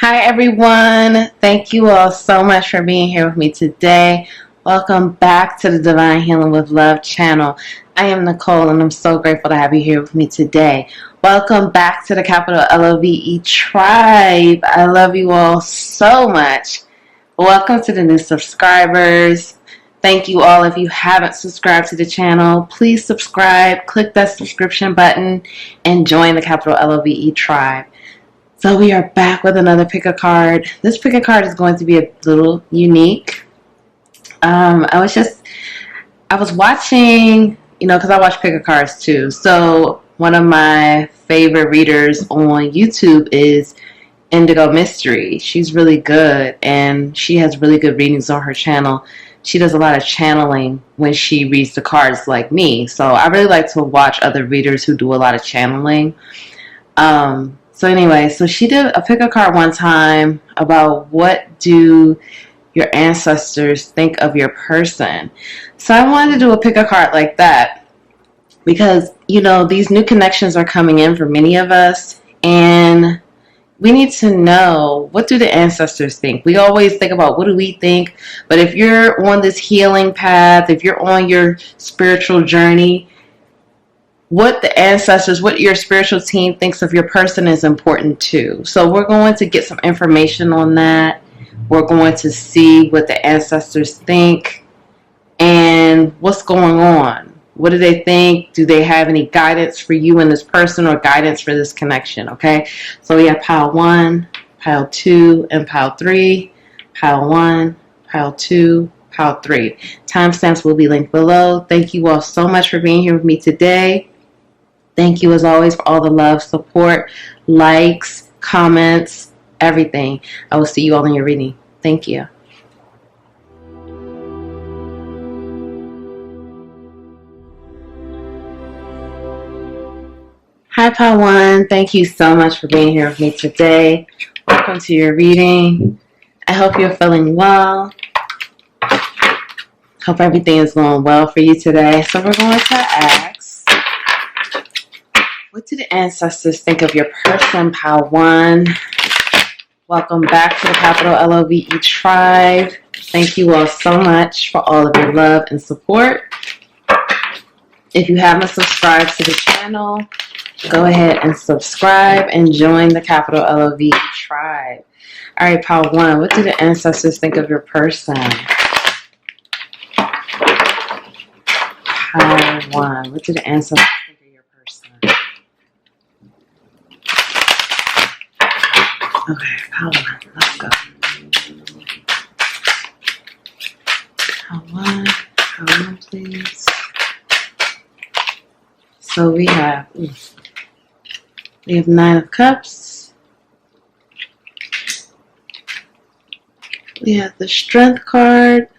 Hi everyone, thank you all so much for being here with me today. Welcome back to the Divine Healing with Love channel. I am Nicole and I'm so grateful to have you here with me today. Welcome back to the capital LOVE tribe. I love you all so much. Welcome to the new subscribers. Thank you all. If you haven't subscribed to the channel, please subscribe, click that subscription button and join the capital LOVE tribe. So we are back with another pick a card. This pick a card is going to be a little unique. I was watching, because I watch pick a cards too. So one of my favorite readers on YouTube is Indigo Mystery. She's really good and she has really good readings on her channel. She does a lot of channeling when she reads the cards like me. So I really like to watch other readers who do a lot of channeling. So anyway, so she did a pick a card one time about what do your ancestors think of your person. So I wanted to do a pick a card like that because, these new connections are coming in for many of us and we need to know, what do the ancestors think? We always think about what do we think, but if you're on this healing path, if you're on your spiritual journey, what the ancestors, what your spiritual team thinks of your person is important too. So we're going to get some information on that. We're going to see what the ancestors think and what's going on. What do they think? Do they have any guidance for you and this person or guidance for this connection? Okay. So we have pile 1, pile 2, and pile 3. Pile 1, pile 2, pile 3. Timestamps will be linked below. Thank you all so much for being here with me today. Thank you as always for all the love, support, likes, comments, everything. I will see you all in your reading. Thank you. Hi, Pile 1. Thank you so much for being here with me today. Welcome to your reading. I hope you're feeling well. Hope everything is going well for you today. So we're going to ask, what do the ancestors think of your person, Pile 1? Welcome back to the capital LOVE tribe. Thank you all so much for all of your love and support. If you haven't subscribed to the channel, go ahead and subscribe and join the capital LOVE tribe. All right, Pile 1, what do the ancestors think of your person? Pile 1, what do the ancestors think of your person? Okay, pile 1, let's go. Pile 1, please. So we have 9 of Cups. We have the Strength card.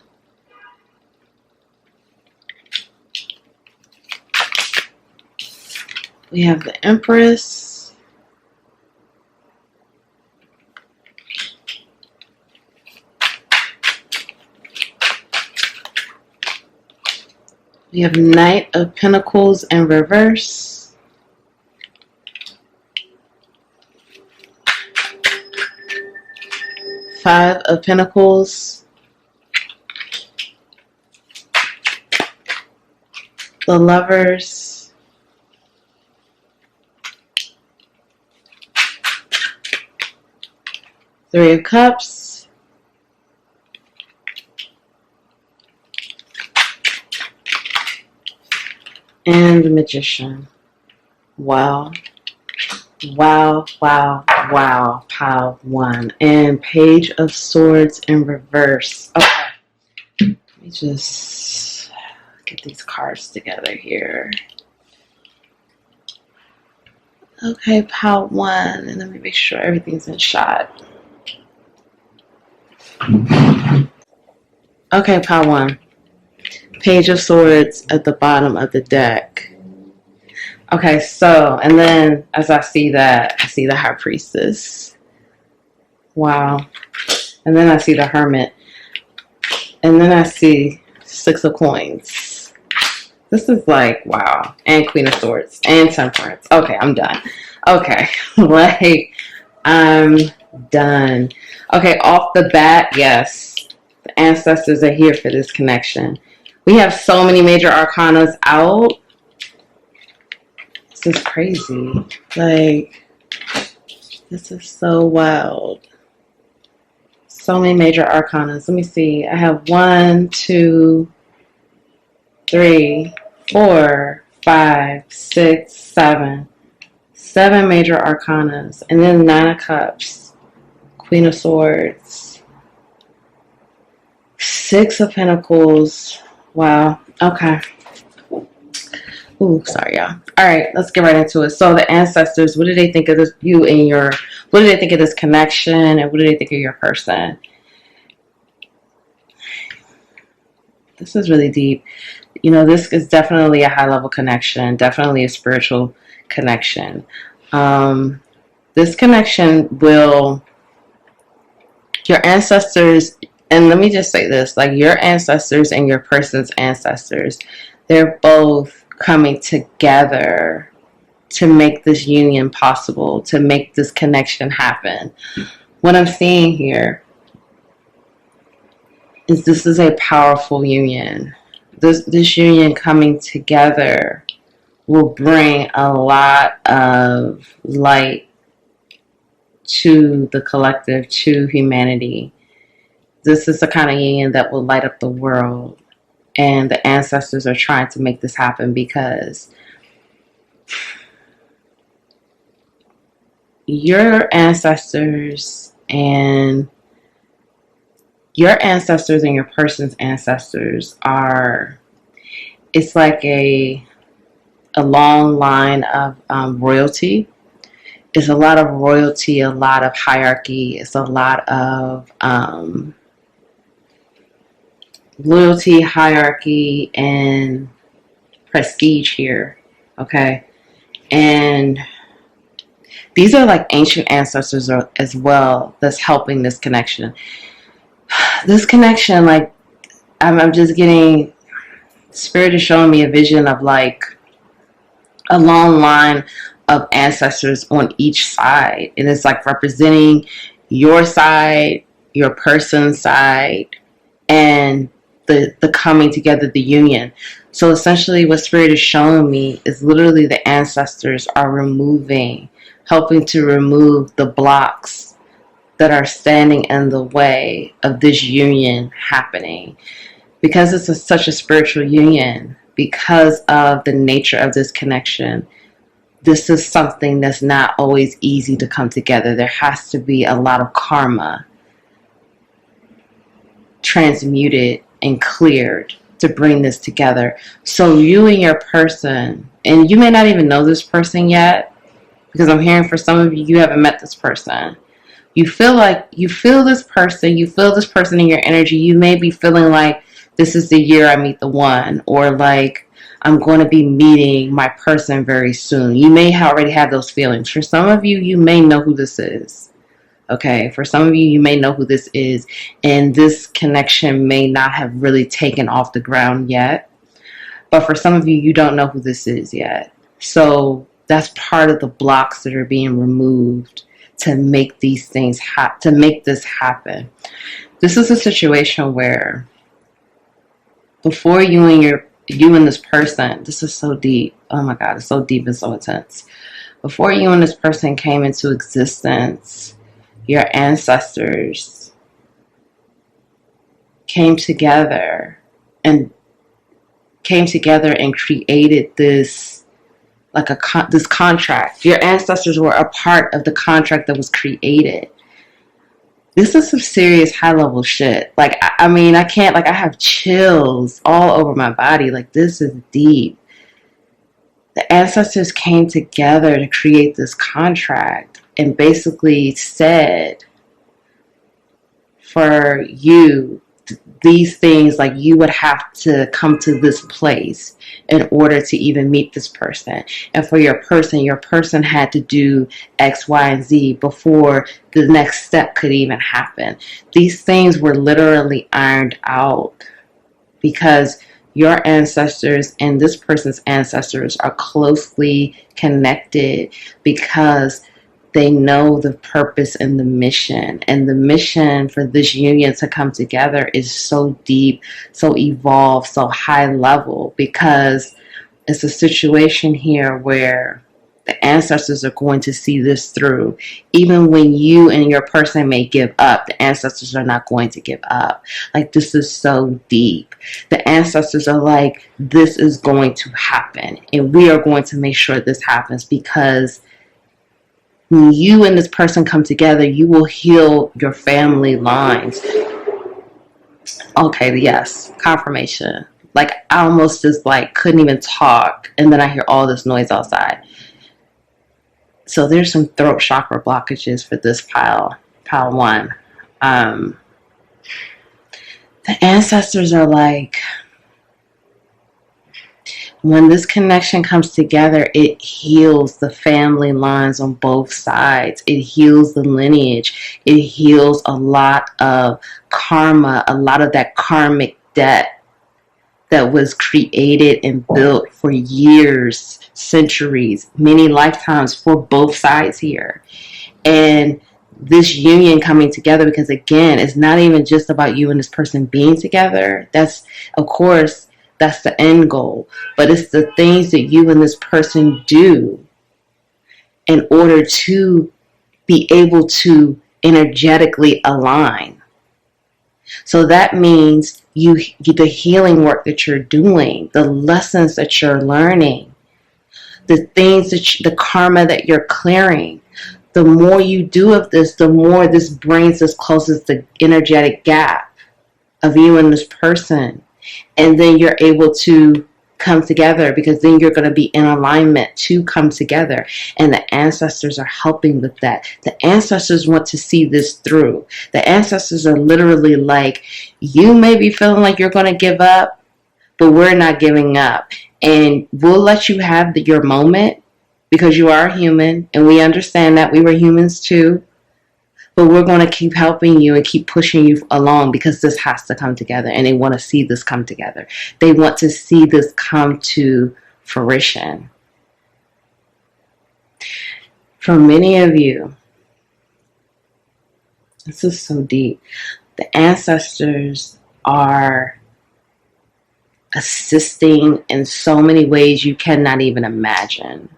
We have the Empress. We have Knight of Pentacles in reverse. Five of Pentacles. The Lovers. Three of Cups. And the Magician. Wow. Wow, wow, wow. Pile 1. And Page of Swords in reverse. Okay. Let me just get these cards together here. Okay, pile 1. And let me make sure everything's in shot. Okay, pile 1. Page of Swords at the bottom of the deck. Okay, so, and then as I see that, I see the High Priestess. Wow. And then I see the Hermit. And then I see 6 of Coins. This is like, wow. And Queen of Swords. And Temperance. Okay, I'm done. Okay. Done. Okay, off the bat, yes. The ancestors are here for this connection. We have so many major arcanas out. This is crazy. Like, this is so wild. So many major arcanas. Let me see. I have 1, 2, 3, 4, 5, 6, 7. 7 major arcanas. And then 9 of Cups. Queen of Swords. 6 of Pentacles. Wow. Okay. Ooh, sorry, y'all. All right, let's get right into it. So the ancestors, what do they think of this, you and your, what do they think of this connection, and what do they think of your person? This is really deep. You know, this is definitely a high-level connection, definitely a spiritual connection. This connection will, your ancestors, and let me just say this, like your ancestors and your person's ancestors, they're both coming together to make this union possible, to make this connection happen. What I'm seeing here is this is a powerful union. This union coming together will bring a lot of light to the collective, to humanity. This is the kind of union that will light up the world. And the ancestors are trying to make this happen because your ancestors and your person's ancestors are, it's like a long line of royalty. It's a lot of royalty, a lot of hierarchy. It's a lot of loyalty, hierarchy, and prestige here. Okay. And these are like ancient ancestors as well that's helping this connection. This connection, like, I'm just getting, Spirit is showing me a vision of like a long line of ancestors on each side. And it's like representing your side, your person's side, and the coming together, the union. So essentially what Spirit is showing me is literally the ancestors are helping to remove the blocks that are standing in the way of this union happening. Because it's such a spiritual union, because of the nature of this connection, this is something that's not always easy to come together. There has to be a lot of karma transmuted and cleared to bring this together. So you and your person, and you may not even know this person yet, because I'm hearing for some of you, you haven't met this person. You feel this person in your energy. You may be feeling like this is the year I meet the one, or like I'm going to be meeting my person very soon. You may already have those feelings. For some of you, you may know who this is. Okay, for some of you, you may know who this is, and this connection may not have really taken off the ground yet. But for some of you, you don't know who this is yet. So that's part of the blocks that are being removed to make these things to make this happen. This is a situation where before you and this person, this is so deep. Oh my God, it's so deep and so intense. Before you and this person came into existence, your ancestors came together and created this, like this contract. Your ancestors were a part of the contract that was created. This is some serious high level shit. Like, I mean, I can't, like, I have chills all over my body. Like, this is deep. The ancestors came together to create this contract and basically said for you, these things, like, you would have to come to this place in order to even meet this person. And for your person had to do X, Y, and Z before the next step could even happen. These things were literally ironed out because your ancestors and this person's ancestors are closely connected, because They know the purpose and the mission. And the mission for this union to come together is so deep, so evolved, so high level, because it's a situation here where the ancestors are going to see this through. Even when you and your person may give up, the ancestors are not going to give up. Like, this is so deep. The ancestors are like, this is going to happen. And we are going to make sure this happens, because when you and this person come together, you will heal your family lines. Okay, yes, confirmation. Like, I almost just like couldn't even talk, and then I hear all this noise outside. So there's some throat chakra blockages for this pile 1. The ancestors are like, when this connection comes together, it heals the family lines on both sides. It heals the lineage. It heals a lot of karma, a lot of that karmic debt that was created and built for years, centuries, many lifetimes for both sides here. And this union coming together, because again, it's not even just about you and this person being together. That's, of course, that's the end goal. But it's the things that you and this person do in order to be able to energetically align. So that means the healing work that you're doing, the lessons that you're learning, the things the karma that you're clearing. The more you do of this, the more this brings us closer to the energetic gap of you and this person. And then you're able to come together, because then you're going to be in alignment to come together. And the ancestors are helping with that. The ancestors want to see this through. The ancestors are literally like, you may be feeling like you're going to give up, but we're not giving up. And we'll let you have your moment, because you are human, and we understand that. We were humans too. But we're going to keep helping you and keep pushing you along, because this has to come together. And they want to see this come together. They want to see this come to fruition. For many of you, this is so deep. The ancestors are assisting in so many ways you cannot even imagine.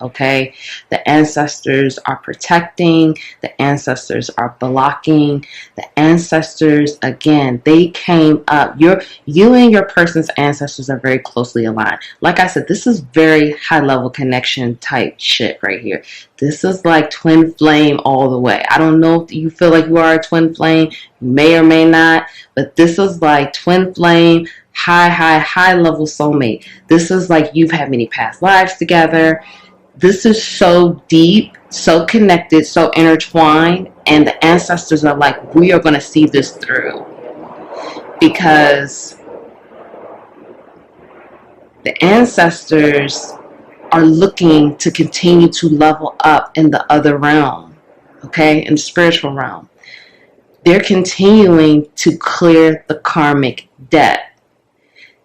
Okay, the ancestors are protecting, the ancestors are blocking, the ancestors, again, they came up. You and your person's ancestors are very closely aligned. Like I said, this is very high level connection type shit right here. This is like twin flame all the way. I don't know if you feel like you are a twin flame, you may or may not, but this is like twin flame, high level soulmate. This is like you've had many past lives together. This is so deep, so connected, so intertwined, and the ancestors are like, we are going to see this through, because the ancestors are looking to continue to level up in the other realm, okay, in the spiritual realm. They're continuing to clear the karmic debt.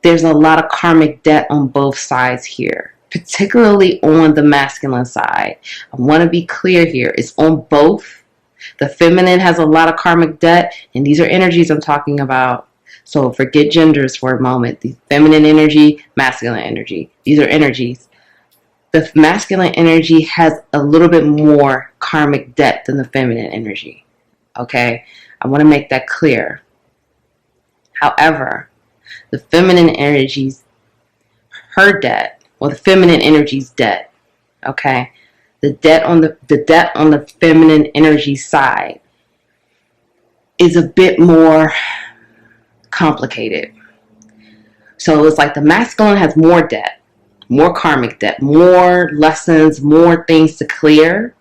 There's a lot of karmic debt on both sides here, particularly on the masculine side. I want to be clear here. It's on both. The feminine has a lot of karmic debt, and these are energies I'm talking about. So forget genders for a moment. The feminine energy, masculine energy. These are energies. The masculine energy has a little bit more karmic debt than the feminine energy. Okay? I want to make that clear. However, the feminine energies, her debt, the feminine energy's debt, okay? The debt on the feminine energy side is a bit more complicated. So it's like the masculine has more debt, more karmic debt, more lessons, more things to clear.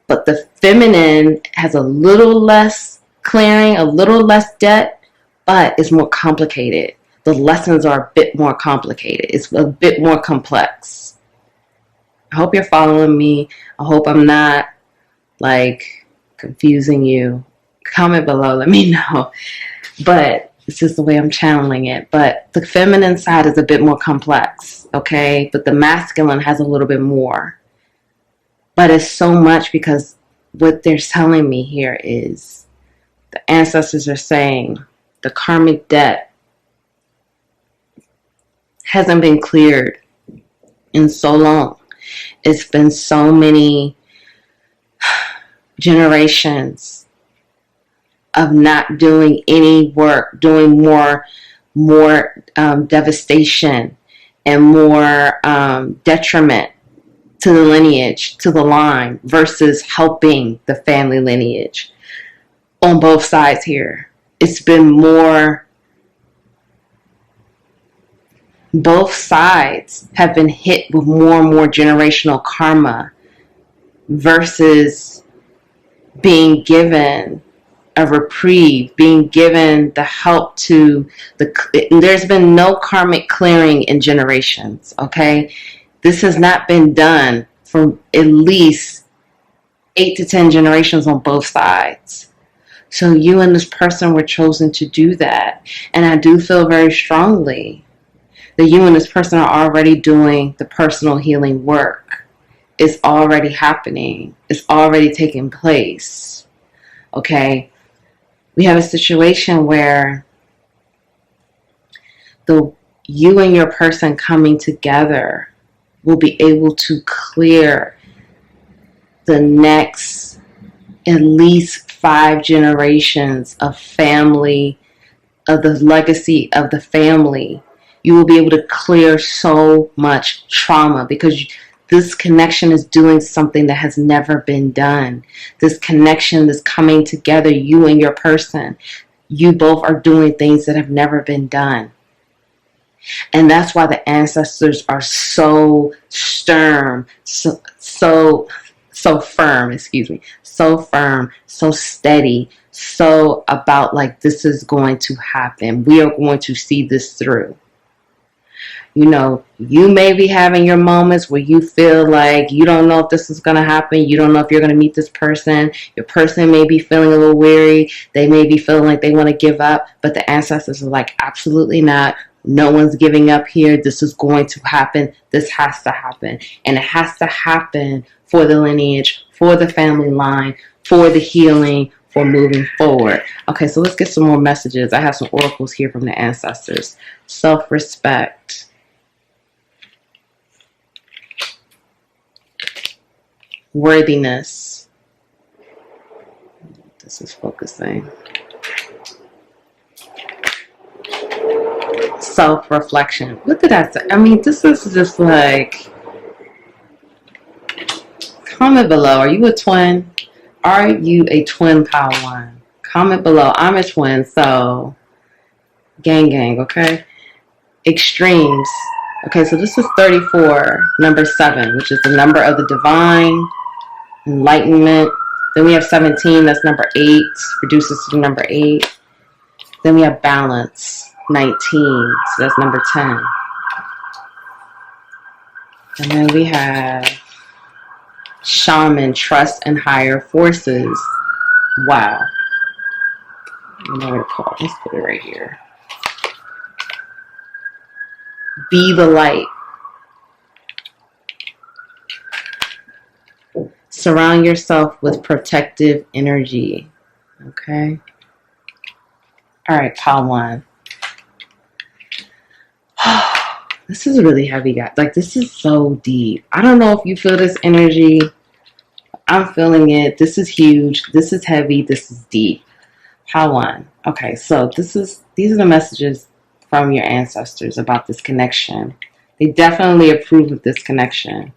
But the feminine has a little less clearing, a little less debt, but it's more complicated. The lessons are a bit more complicated. It's a bit more complex. I hope you're following me. I hope I'm not like confusing you. Comment below, let me know. But it's just the way I'm channeling it. But the feminine side is a bit more complex, okay? But the masculine has a little bit more. But it's so much because what they're telling me here is the ancestors are saying the karmic debt hasn't been cleared in so long. It's been so many generations of not doing any work, doing more devastation and more detriment to the lineage, to the line, versus helping the family lineage on both sides here. It's been more, both sides have been hit with more and more generational karma versus being given a reprieve, being given the help to there's been no karmic clearing in generations, okay? This has not been done for at least 8 to 10 generations on both sides. So you and this person were chosen to do that. And I do feel very strongly that you and this person are already doing the personal healing work. It's already happening. It's already taking place. Okay? We have a situation where you and your person coming together will be able to clear the next at least 5 generations of family, of the legacy of the family. You will be able to clear so much trauma because this connection is doing something that has never been done. This connection is coming together, you and your person. You both are doing things that have never been done. And that's why the ancestors are so stern, so firm, so firm, so steady, so about like this is going to happen. We are going to see this through. You know, you may be having your moments where you feel like you don't know if this is going to happen. You don't know if you're going to meet this person. Your person may be feeling a little weary. They may be feeling like they want to give up. But the ancestors are like, absolutely not. No one's giving up here. This is going to happen. This has to happen. And it has to happen for the lineage, for the family line, for the healing, for moving forward. Okay, so let's get some more messages. I have some oracles here from the ancestors. Self-respect. Worthiness. This is focusing. Self-reflection. What did I say? I mean, this is just like, comment below. Are you a twin? Are you a twin power one? Comment below. I'm a twin, so gang, okay? Extremes. Okay, so this is 34, number 7, which is the number of the divine, enlightenment. Then we have 17, that's number 8, reduces to number 8. Then we have balance, 19, so that's number 10. And then we have shaman, trust and higher forces. Wow. I don't know what to call it. Let's put it right here. Be the light. Surround yourself with protective energy. Okay. All right, pile 1. This is really heavy, guys. Like, this is so deep. I don't know if you feel this energy. I'm feeling it. This is huge. This is heavy. This is deep. Pile 1. Okay, so these are the messages from your ancestors about this connection. They definitely approve of this connection.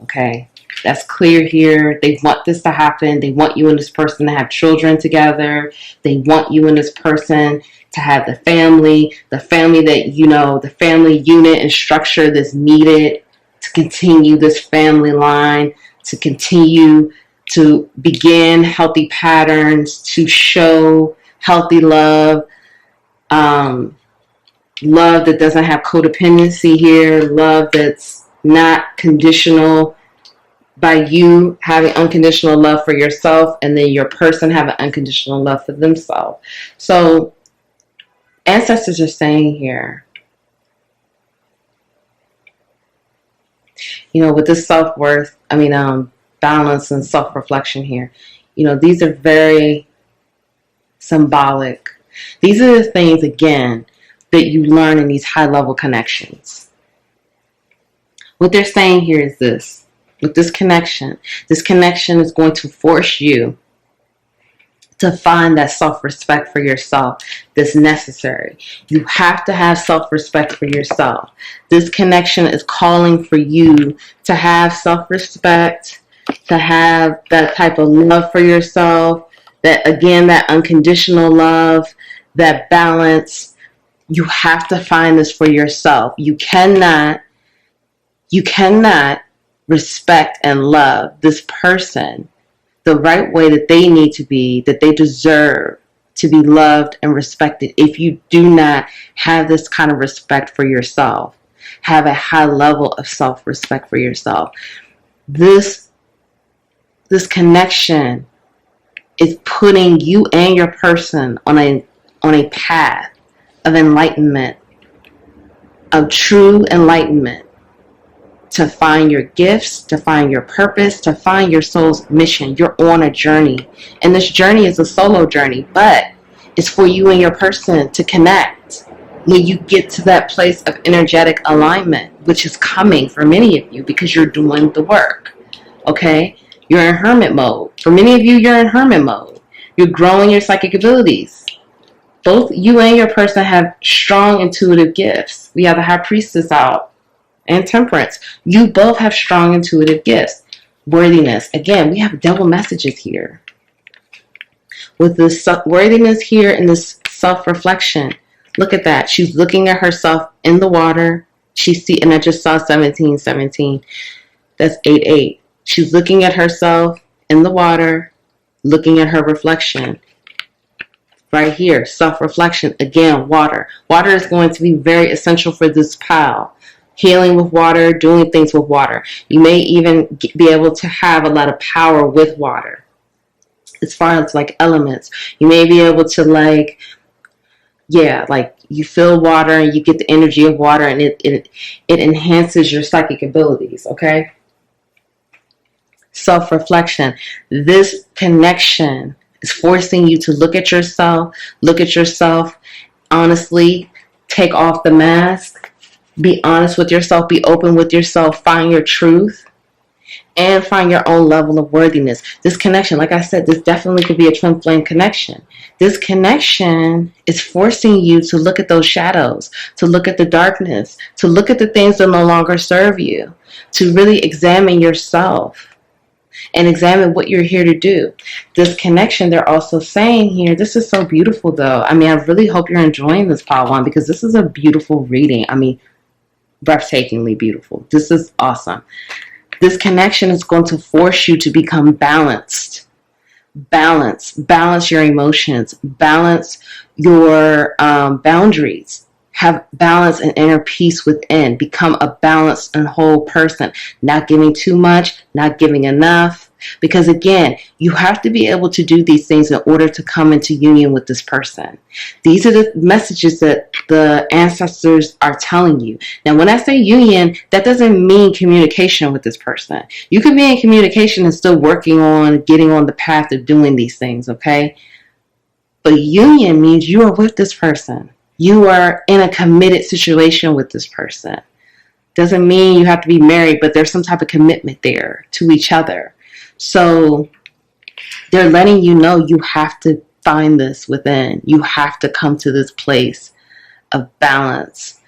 Okay, that's clear here. They want this to happen. They want you and this person to have children together. They want you and this person to have the family that, you know, the family unit and structure that's needed to continue this family line, to continue to begin healthy patterns, to show healthy love, love that doesn't have codependency here, love that's not conditional by you having unconditional love for yourself and then your person having unconditional love for themselves. So ancestors are saying here, you know, with this self-worth, balance and self-reflection here. You know, these are very symbolic. These are the things, again, that you learn in these high-level connections. What they're saying here is this. With this connection is going to force you to find that self-respect for yourself that's necessary. You have to have self-respect for yourself. This connection is calling for you to have self-respect, to have that type of love for yourself, that, again, that unconditional love, that balance. You have to find this for yourself. You cannot respect and love this person the right way that they need to be, that they deserve to be loved and respected, if you do not have this kind of respect for yourself, have a high level of self-respect for yourself. This connection is putting you and your person on a path of enlightenment, of true enlightenment, to find your gifts, to find your purpose, to find your soul's mission. You're on a journey. And this journey is a solo journey, but it's for you and your person to connect when you get to that place of energetic alignment, which is coming for many of you because you're doing the work. Okay? You're in hermit mode. For many of you, you're in hermit mode. You're growing your psychic abilities. Both you and your person have strong intuitive gifts. We have the High Priestess out. And Temperance. You both have strong intuitive gifts. Worthiness. Again, we have double messages here. With this worthiness here and this self-reflection. Look at that. She's looking at herself in the water. And I just saw 1717. That's 88. She's looking at herself in the water, looking at her reflection. Right here, self-reflection. Again, water. Water is going to be very essential for this pile. Healing with water, doing things with water. You may even be able to have a lot of power with water. As far as like elements, you may be able to like you feel water and you get the energy of water, and it enhances your psychic abilities. Okay. Self-reflection. This connection is forcing you to look at yourself honestly, take off the mask. Be honest with yourself. Be open with yourself. Find your truth. And find your own level of worthiness. This connection, like I said, this definitely could be a twin flame connection. This connection is forcing you to look at those shadows, to look at the darkness, to look at the things that no longer serve you, to really examine yourself and examine what you're here to do. This connection, they're also saying here, this is so beautiful though. I mean, I really hope you're enjoying this Pile 1 because this is a beautiful reading. I mean, breathtakingly beautiful. This is awesome. This connection is going to force you to become balanced. Balance your emotions. Balance your boundaries. Have balance and inner peace within. Become a balanced and whole person. Not giving too much, not giving enough. Because again, you have to be able to do these things in order to come into union with this person. These are the messages that the ancestors are telling you. Now, when I say union, that doesn't mean communication with this person. You can be in communication and still working on getting on the path of doing these things, okay? But union means you are with this person. You are in a committed situation with this person. Doesn't mean you have to be married, but there's some type of commitment there to each other. So they're letting you know you have to find this within. You have to come to this place of balance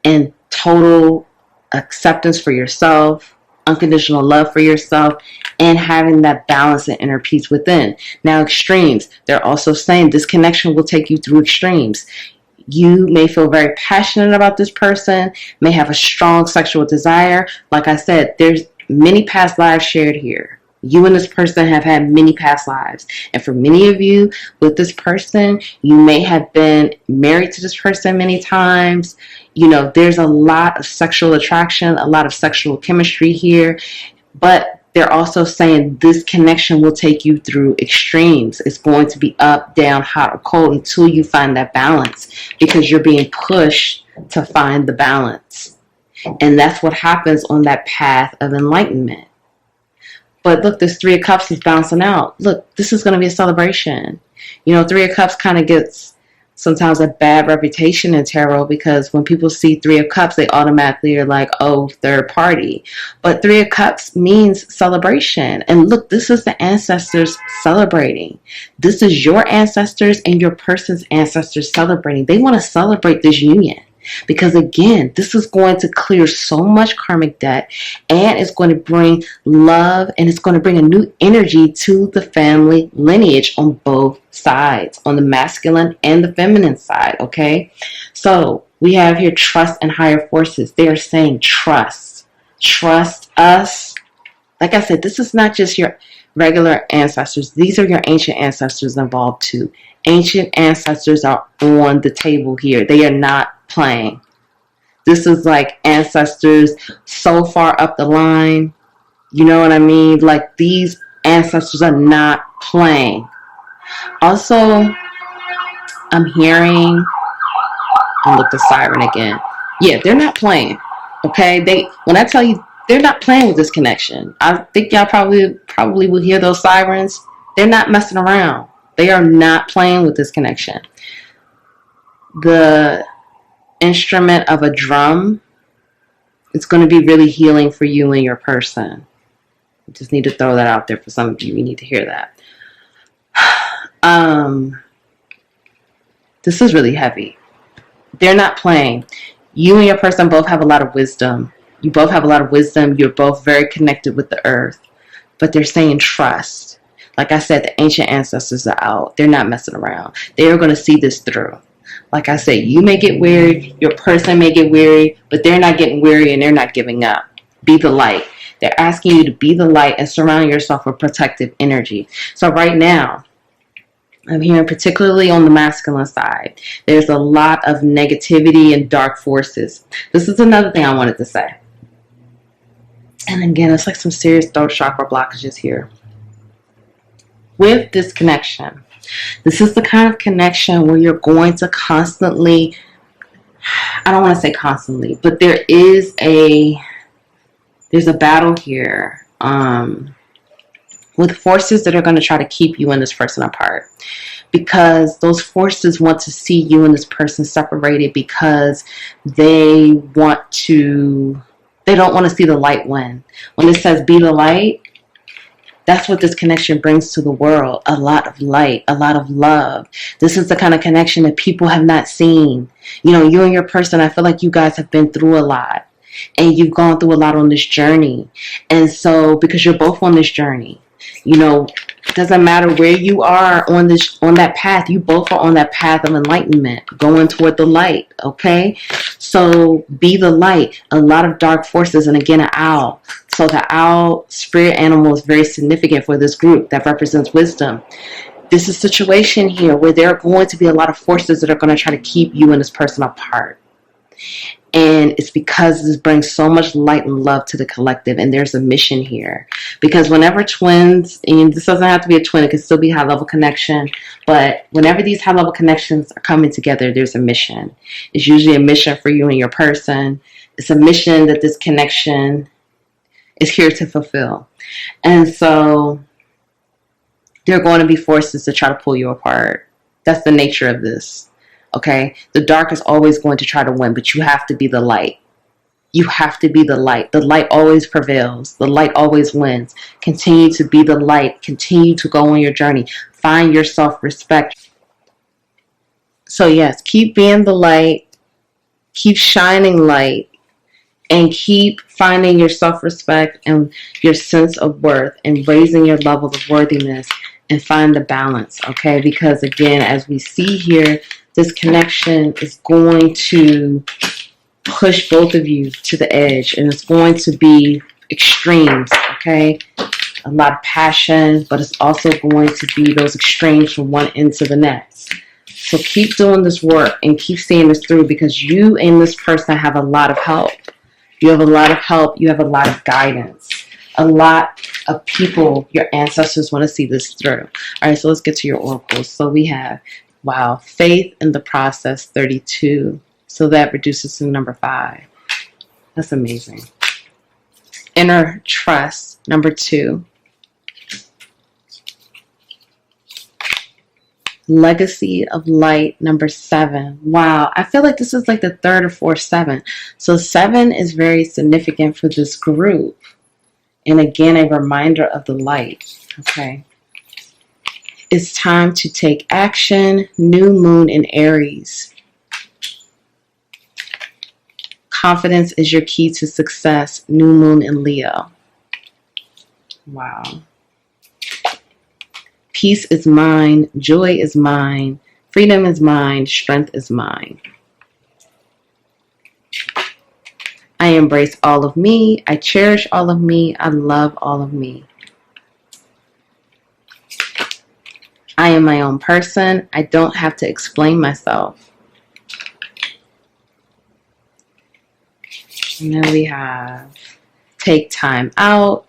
and total acceptance for yourself, unconditional love for yourself, and having that balance and inner peace within. Now, extremes. They're also saying this connection will take you through extremes. You may feel very passionate about this person, may have a strong sexual desire. Like I said, there's many past lives shared here. You and this person have had many past lives. And for many of you with this person, you may have been married to this person many times. You know, there's a lot of sexual attraction, a lot of sexual chemistry here. But they're also saying this connection will take you through extremes. It's going to be up, down, hot, or cold until you find that balance, because you're being pushed to find the balance. And that's what happens on that path of enlightenment. But look, this Three of Cups is bouncing out. Look, this is going to be a celebration. You know, Three of Cups kind of gets sometimes a bad reputation in tarot because when people see Three of Cups, they automatically are like, oh, third party. But Three of Cups means celebration. And look, this is the ancestors celebrating. This is your ancestors and your person's ancestors celebrating. They want to celebrate this union. Because again, this is going to clear so much karmic debt, and it's going to bring love, and it's going to bring a new energy to the family lineage on both sides, on the masculine and the feminine side, okay? So we have here trust and higher forces. They are saying trust. Trust us. Like I said, this is not just your regular ancestors. These are your ancient ancestors involved too. Ancient ancestors are on the table here. They are not playing. This is like ancestors so far up the line. You know what I mean? Like these ancestors are not playing. Also, I'm hearing, I'll look the siren again. Yeah, they're not playing. Okay? When I tell you they're not playing with this connection, I think y'all probably will hear those sirens. They're not messing around. They are not playing with this connection. The instrument of a drum, it's going to be really healing for you and your person. I just need to throw that out there for some of you. You need to hear that. This is really heavy. They're not playing. You and your person both have a lot of wisdom. You both have a lot of wisdom. You're both very connected with the earth. But they're saying trust. Like I said, the ancient ancestors are out. They're not messing around. They are going to see this through. Like I said, you may get weary, your person may get weary, but they're not getting weary and they're not giving up. Be the light. They're asking you to be the light and surround yourself with protective energy. So right now, I'm hearing particularly on the masculine side, there's a lot of negativity and dark forces. This is another thing I wanted to say. And again, it's like some serious throat chakra blockages here. With this connection, this is the kind of connection where you're going to constantly, I don't want to say constantly, but there's a battle here with forces that are going to try to keep you and this person apart. Because those forces want to see you and this person separated because they don't want to see the light win. When it says be the light, that's what this connection brings to the world. A lot of light, a lot of love. This is the kind of connection that people have not seen. You know, you and your person, I feel like you guys have been through a lot. And you've gone through a lot on this journey. And so, because you're both on this journey, you know, it doesn't matter where you are on that path. You both are on that path of enlightenment, going toward the light, okay? So be the light. A lot of dark forces, and again, an owl. So the owl spirit animal is very significant for this group that represents wisdom. This is a situation here where there are going to be a lot of forces that are going to try to keep you and this person apart. And it's because this brings so much light and love to the collective, and there's a mission here. Because whenever twins, and this doesn't have to be a twin, it can still be high-level connection, but whenever these high-level connections are coming together, there's a mission. It's usually a mission for you and your person. It's a mission that this connection is here to fulfill. And so there are going to be forces to try to pull you apart. That's the nature of this. Okay, the dark is always going to try to win, but you have to be the light. You have to be the light. The light always prevails. The light always wins. Continue to be the light. Continue to go on your journey. Find your self-respect. So yes, keep being the light. Keep shining light. And keep finding your self-respect and your sense of worth and raising your level of worthiness and find the balance, okay? Because again, as we see here, this connection is going to push both of you to the edge, and it's going to be extremes, okay? A lot of passion, but it's also going to be those extremes from one end to the next. So keep doing this work and keep seeing this through, because you and this person have a lot of help. You have a lot of help. You have a lot of guidance. A lot of people, your ancestors, want to see this through. All right, so let's get to your oracles. So we have, wow, faith in the process, 32. So that reduces to number 5. That's amazing. Inner trust, number 2. Legacy of Light, number 7. Wow, I feel like this is like the third or fourth 7. So 7 is very significant for this group. And again, a reminder of the light. Okay. It's time to take action. New moon in Aries. Confidence is your key to success. New moon in Leo. Wow. Peace is mine. Joy is mine. Freedom is mine. Strength is mine. I embrace all of me. I cherish all of me. I love all of me. I am my own person. I don't have to explain myself. And then we have take time out,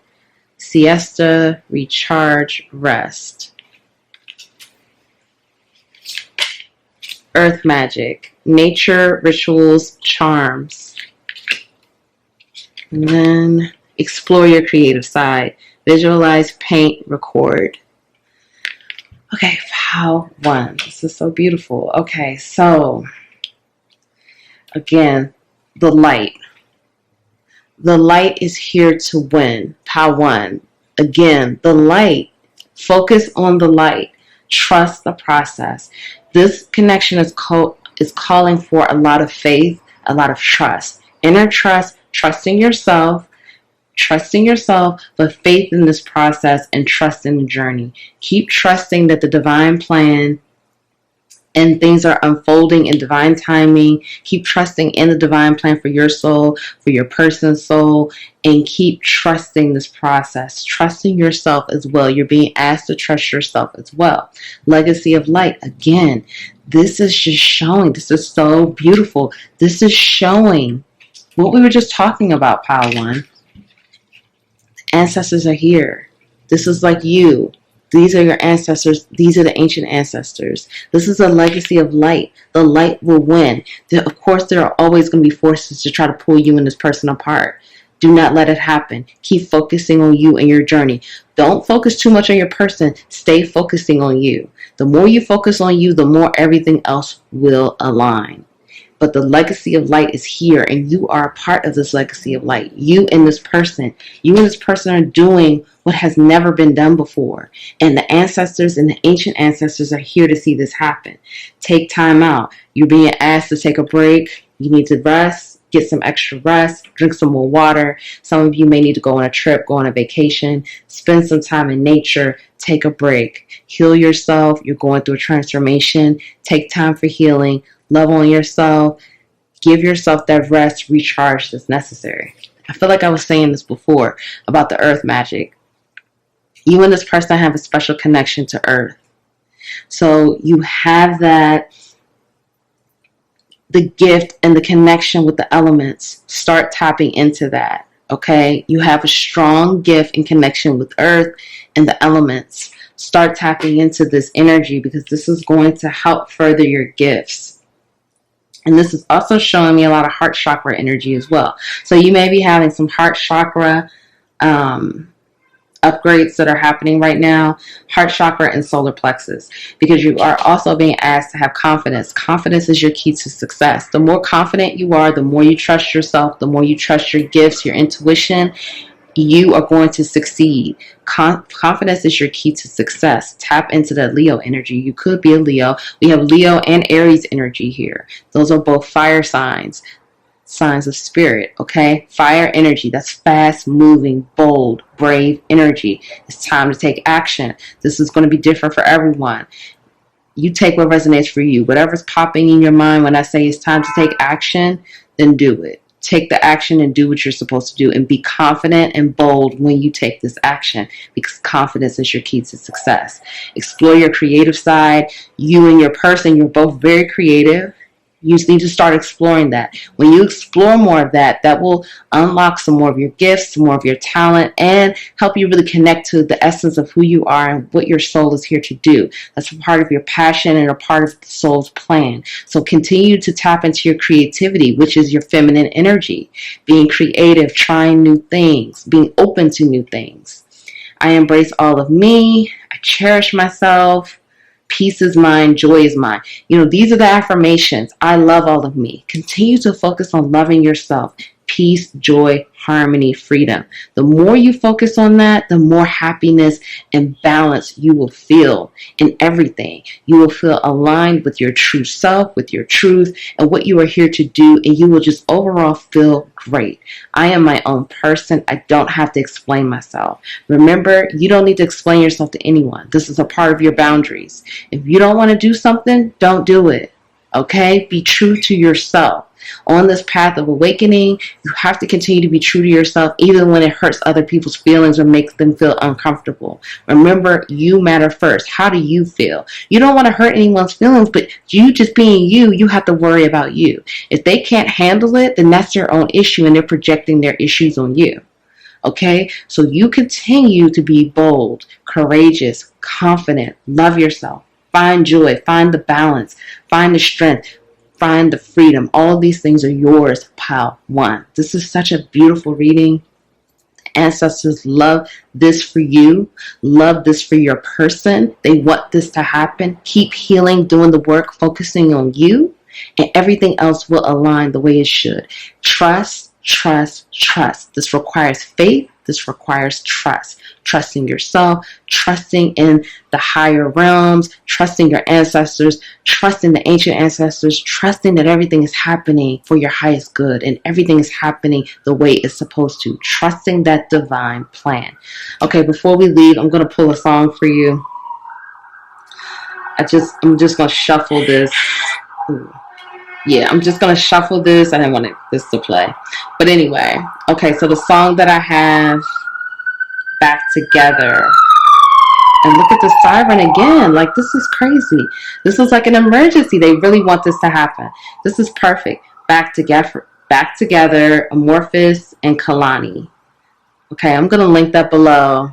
siesta, recharge, rest. Earth magic, nature, rituals, charms. And then explore your creative side. Visualize, paint, record. Okay, Vow 1. This is so beautiful. Okay, so again, the light. The light is here to win. Vow 1. Again, the light. Focus on the light. Trust the process. This connection is calling for a lot of faith, a lot of trust. Inner trust, trusting yourself, but faith in this process and trust in the journey. Keep trusting that the divine plan and things are unfolding in divine timing. Keep trusting in the divine plan for your soul, for your person's soul, and keep trusting this process. Trusting yourself as well. You're being asked to trust yourself as well. Legacy of light. Again, this is just showing. This is so beautiful. This is showing what we were just talking about, Pile 1. Ancestors are here. This is like you. These are your ancestors. These are the ancient ancestors. This is a legacy of light. The light will win. Of course, there are always going to be forces to try to pull you and this person apart. Do not let it happen. Keep focusing on you and your journey. Don't focus too much on your person. Stay focusing on you. The more you focus on you, the more everything else will align. But the legacy of light is here, and you are a part of this legacy of light. You and this person are doing what has never been done before. And the ancestors and the ancient ancestors are here to see this happen. Take time out. You're being asked to take a break. You need to rest, get some extra rest, drink some more water. Some of you may need to go on a trip, go on a vacation, spend some time in nature, take a break, heal yourself. You're going through a transformation. Take time for healing. Love on yourself. Give yourself that rest, recharge that's necessary. I feel like I was saying this before about the earth magic. You and this person have a special connection to earth. So you have that, the gift and the connection with the elements. Start tapping into that. Okay? You have a strong gift and connection with earth and the elements. Start tapping into this energy because this is going to help further your gifts. And this is also showing me a lot of heart chakra energy as well. So you may be having some heart chakra upgrades that are happening right now. Heart chakra and solar plexus. Because you are also being asked to have confidence. Confidence is your key to success. The more confident you are, the more you trust yourself, the more you trust your gifts, your intuition, you are going to succeed. Confidence is your key to success. Tap into that Leo energy. You could be a Leo. We have Leo and Aries energy here. Those are both fire signs of spirit, okay? Fire energy, that's fast moving, bold, brave energy. It's time to take action. This is going to be different for everyone. You take what resonates for you. Whatever's popping in your mind when I say it's time to take action, then do it. Take the action and do what you're supposed to do, and be confident and bold when you take this action, because confidence is your key to success. Explore your creative side. You and your person, you're both very creative. You just need to start exploring that. When you explore more of that, that will unlock some more of your gifts, some more of your talent, and help you really connect to the essence of who you are and what your soul is here to do. That's a part of your passion and a part of the soul's plan. So continue to tap into your creativity, which is your feminine energy. Being creative, trying new things, being open to new things. I embrace all of me. I cherish myself. Peace is mine, joy is mine. These are the affirmations. I love all of me. Continue to focus on loving yourself. Peace, joy, harmony, freedom. The more you focus on that, the more happiness and balance you will feel in everything. You will feel aligned with your true self, with your truth, and what you are here to do, and you will just overall feel great. I am my own person. I don't have to explain myself. Remember, you don't need to explain yourself to anyone. This is a part of your boundaries. If you don't want to do something, don't do it. Okay? Be true to yourself. On this path of awakening, you have to continue to be true to yourself, even when it hurts other people's feelings or makes them feel uncomfortable. Remember, you matter first. How do you feel? You don't want to hurt anyone's feelings, but you just being you have to worry about you. If they can't handle it, then that's their own issue, and they're projecting their issues on you. Okay? So you continue to be bold, courageous, confident, love yourself, find joy, find the balance, find the strength, find the freedom. All of these things are yours, pile one. This is such a beautiful reading. Ancestors love this for you. Love this for your person. They want this to happen. Keep healing, doing the work, focusing on you, and everything else will align the way it should. Trust, trust, trust. This requires faith. This requires trust. Trusting yourself, trusting in the higher realms, trusting your ancestors, trusting the ancient ancestors, trusting that everything is happening for your highest good and everything is happening the way it's supposed to. Trusting that divine plan. Okay, before we leave, I'm going to pull a song for you. I'm just going to shuffle this. Ooh. Yeah, I'm just going to shuffle this. I didn't want this to play. But anyway, okay, so the song that I have, Back Together. And look at the siren again. Like, this is crazy. This is like an emergency. They really want this to happen. This is perfect. Back Together, Amorphous, and Kalani. Okay, I'm going to link that below.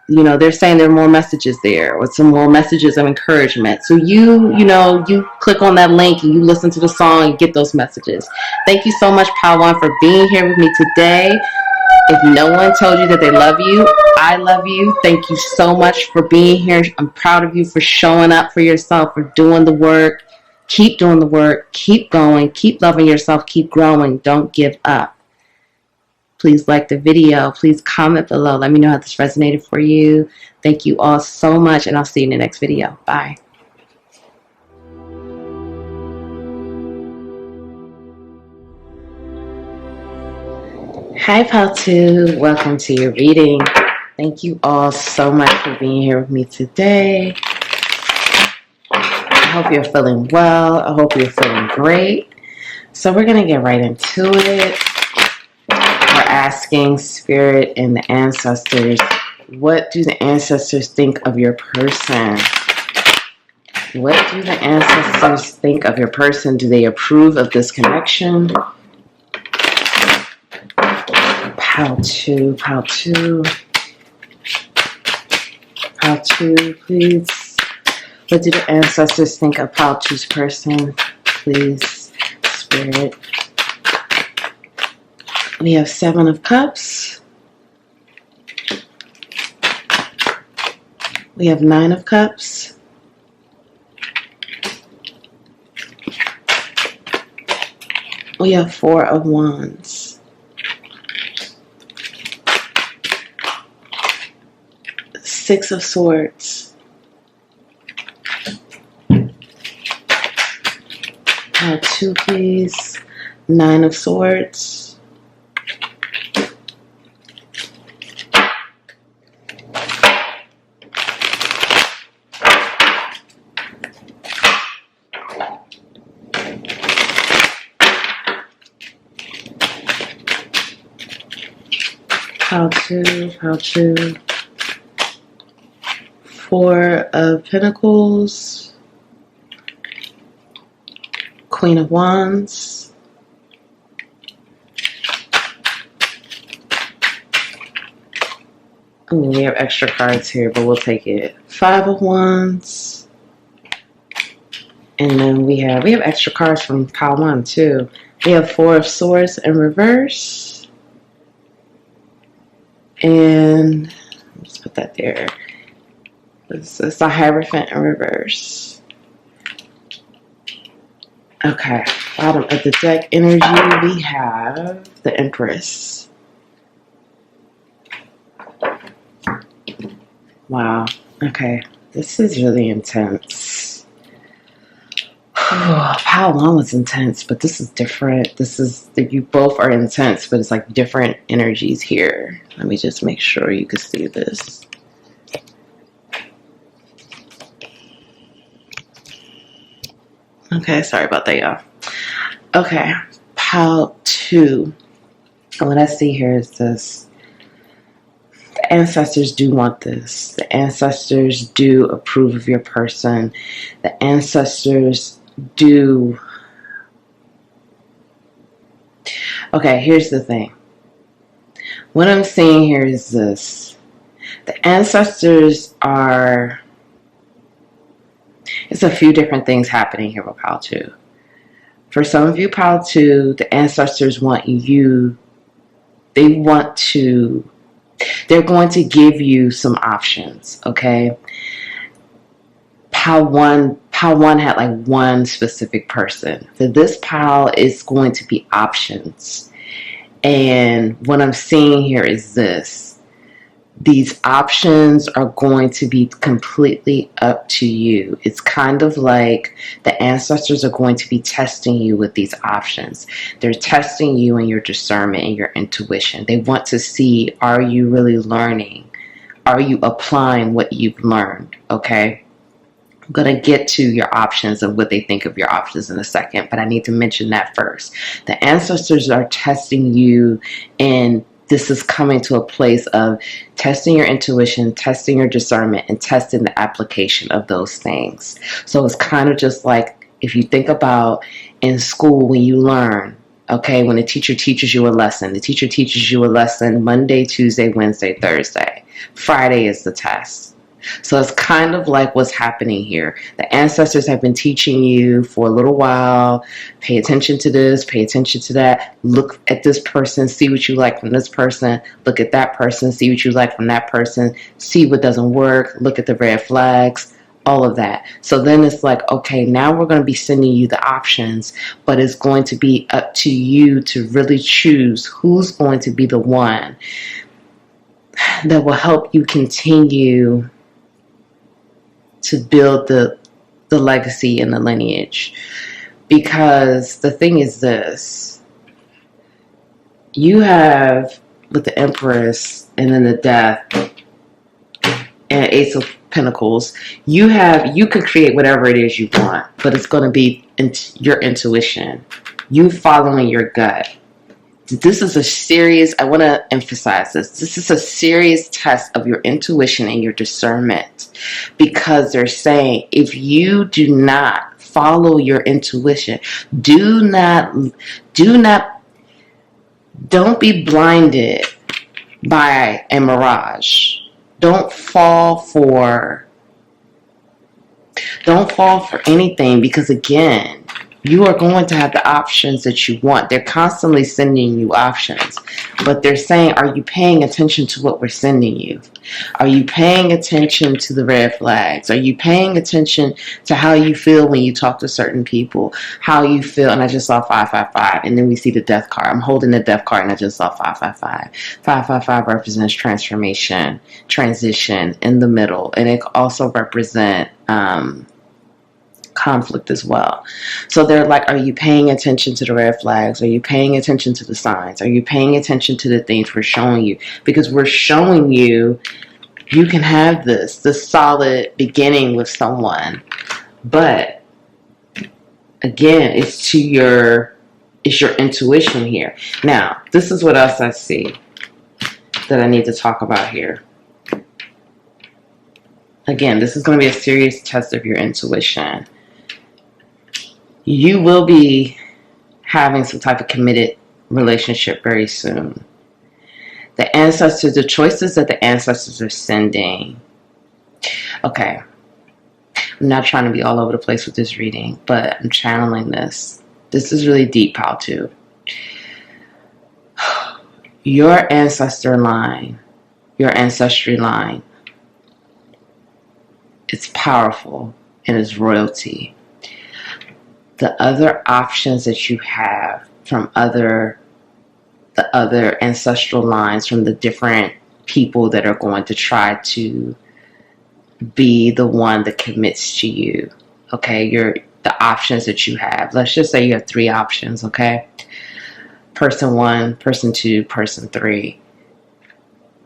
They're saying there are more messages there, or some more messages of encouragement. So you click on that link and you listen to the song and get those messages. Thank you so much, Pawan, for being here with me today. If no one told you that they love you, I love you. Thank you so much for being here. I'm proud of you for showing up for yourself, for doing the work. Keep doing the work. Keep going. Keep loving yourself. Keep growing. Don't give up. Please like the video. Please comment below. Let me know how this resonated for you. Thank you all so much, and I'll see you in the next video. Bye. Hi, Pal 2. Welcome to your reading. Thank you all so much for being here with me today. I hope you're feeling well. I hope you're feeling great. So we're going to get right into it. We're asking Spirit and the ancestors, what do the ancestors think of your person? What do the ancestors think of your person? Do they approve of this connection? Pile 2, Pile 2. Pile 2, please. What do the ancestors think of Pile 2's person? Please, Spirit. We have 7 of Cups. We have 9 of Cups. We have 4 of Wands. 6 of Swords. Pile 2, please. 9 of Swords. Pile 2, Pile 2. 4 of Pentacles. Queen of Wands. Ooh, we have extra cards here, but we'll take it. 5 of Wands. And then we have extra cards from pile 1 too. We have 4 of Swords in reverse. And let's put that there. This is the Hierophant in reverse. Okay, bottom of the deck energy, we have the Empress. Wow, okay, this is really intense. How long was intense, but this is different. This is, you both are intense, but it's like different energies here. Let me just make sure you can see this. Okay, sorry about that, y'all. Okay, pile 2. And what I see here is this. The ancestors do want this. The ancestors do approve of your person. The ancestors do. Okay, here's the thing. What I'm seeing here is this. The ancestors are. It's a few different things happening here with pile 2. For some of you, pile 2, the ancestors want you. They're going to give you some options, okay? Pile 1 had like one specific person. For this pile, it's going to be options. And what I'm seeing here is this. These options are going to be completely up to you. It's kind of like the ancestors are going to be testing you with these options. They're testing you in your discernment and your intuition. They want to see, are you really learning? Are you applying what you've learned? Okay? I'm going to get to your options and what they think of your options in a second, but I need to mention that first. The ancestors are testing you, and this is coming to a place of testing your intuition, testing your discernment, and testing the application of those things. So it's kind of just like if you think about in school when you learn, okay, when the teacher teaches you a lesson, the teacher teaches you a lesson Monday, Tuesday, Wednesday, Thursday. Friday is the test. So it's kind of like what's happening here. The ancestors have been teaching you for a little while. Pay attention to this, pay attention to that. Look at this person, see what you like from this person. Look at that person, see what you like from that person. See what doesn't work. Look at the red flags, all of that. So then it's like, okay, now we're going to be sending you the options, but it's going to be up to you to really choose who's going to be the one that will help you continue to build the legacy and the lineage. Because the thing is this, you have with the Empress and then the Death and Ace of Pentacles, you could create whatever it is you want, but it's going to be your intuition, you following your gut. This is a serious, I want to emphasize this. This is a serious test of your intuition and your discernment, because they're saying if you do not follow your intuition, don't be blinded by a mirage. Don't fall for anything, because again, you are going to have the options that you want. They're constantly sending you options, but they're saying, are you paying attention to what we're sending you? Are you paying attention to the red flags? Are you paying attention to how you feel when you talk to certain people? How you feel? And I just saw 555, and then we see the Death card. I'm holding the Death card, and I just saw 555. 555 represents transformation, transition in the middle, and it also represents conflict as well. So they're like, are you paying attention to the red flags? Are you paying attention to the signs? Are you paying attention to the things we're showing you? Because we're showing you, you can have this solid beginning with someone, but again, it's your intuition here. Now, this is what else I see that I need to talk about here. Again, this is going to be a serious test of your intuition. You will be having some type of committed relationship very soon. The ancestors, the choices that the ancestors are sending. Okay. I'm not trying to be all over the place with this reading, but I'm channeling this. This is really deep, pile 2. Your ancestry line It's powerful and it's royalty. The other options that you have from the other ancestral lines, from the different people that are going to try to be the one that commits to you. Okay, the options that you have. Let's just say you have 3 options, okay? Person 1, person 2, person 3.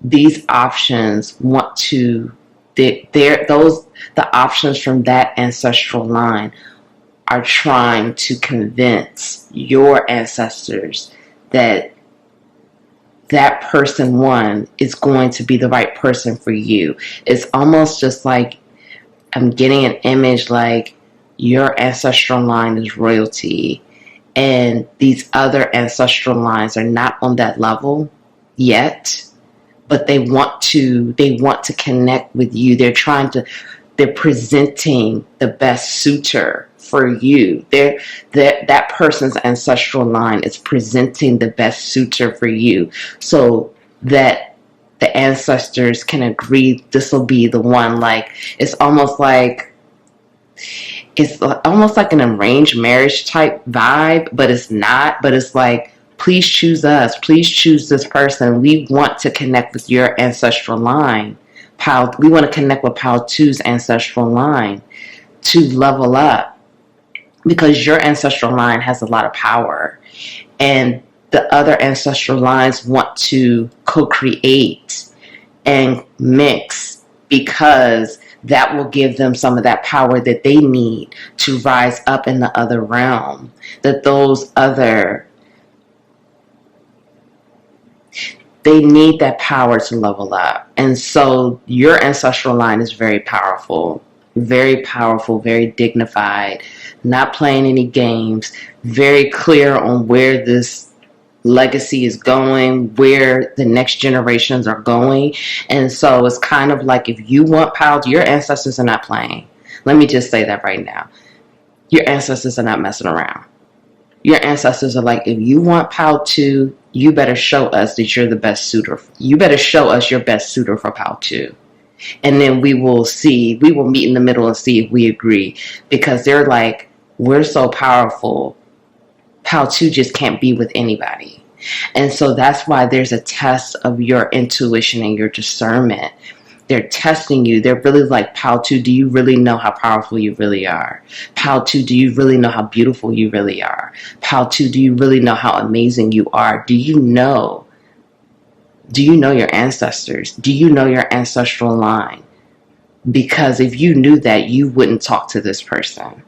These options want to, the options from that ancestral line are trying to convince your ancestors that person 1 is going to be the right person for you. It's almost just like I'm getting an image like your ancestral line is royalty and these other ancestral lines are not on that level yet, but they want to connect with you. They're presenting the best suitor for you. That person's ancestral line is presenting the best suitor for you, so that the ancestors can agree this will be the one. Like it's almost like an arranged marriage type vibe, but it's not. But it's like, please choose us. Please choose this person. We want to connect with your ancestral line. We want to connect with Pal 2's ancestral line to level up, because your ancestral line has a lot of power and the other ancestral lines want to co-create and mix, because that will give them some of that power that they need to rise up in the other realm. They need that power to level up. And so your ancestral line is very powerful, very dignified, not playing any games, very clear on where this legacy is going, where the next generations are going. And so it's kind of like, if you want power, your ancestors are not playing. Let me just say that right now. Your ancestors are not messing around. Your ancestors are like, if you want Pal 2, you better show us that you're the best suitor. You better show us your best suitor for Pal 2. And then we will meet in the middle and see if we agree. Because they're like, we're so powerful, Pal 2 just can't be with anybody. And so that's why there's a test of your intuition and your discernment. They're testing you. They're really like, Pal 2, do you really know how powerful you really are? Pal 2, do you really know how beautiful you really are? Pal 2, do you really know how amazing you are? Do you know your ancestors? Do you know your ancestral line? Because if you knew that, you wouldn't talk to this person.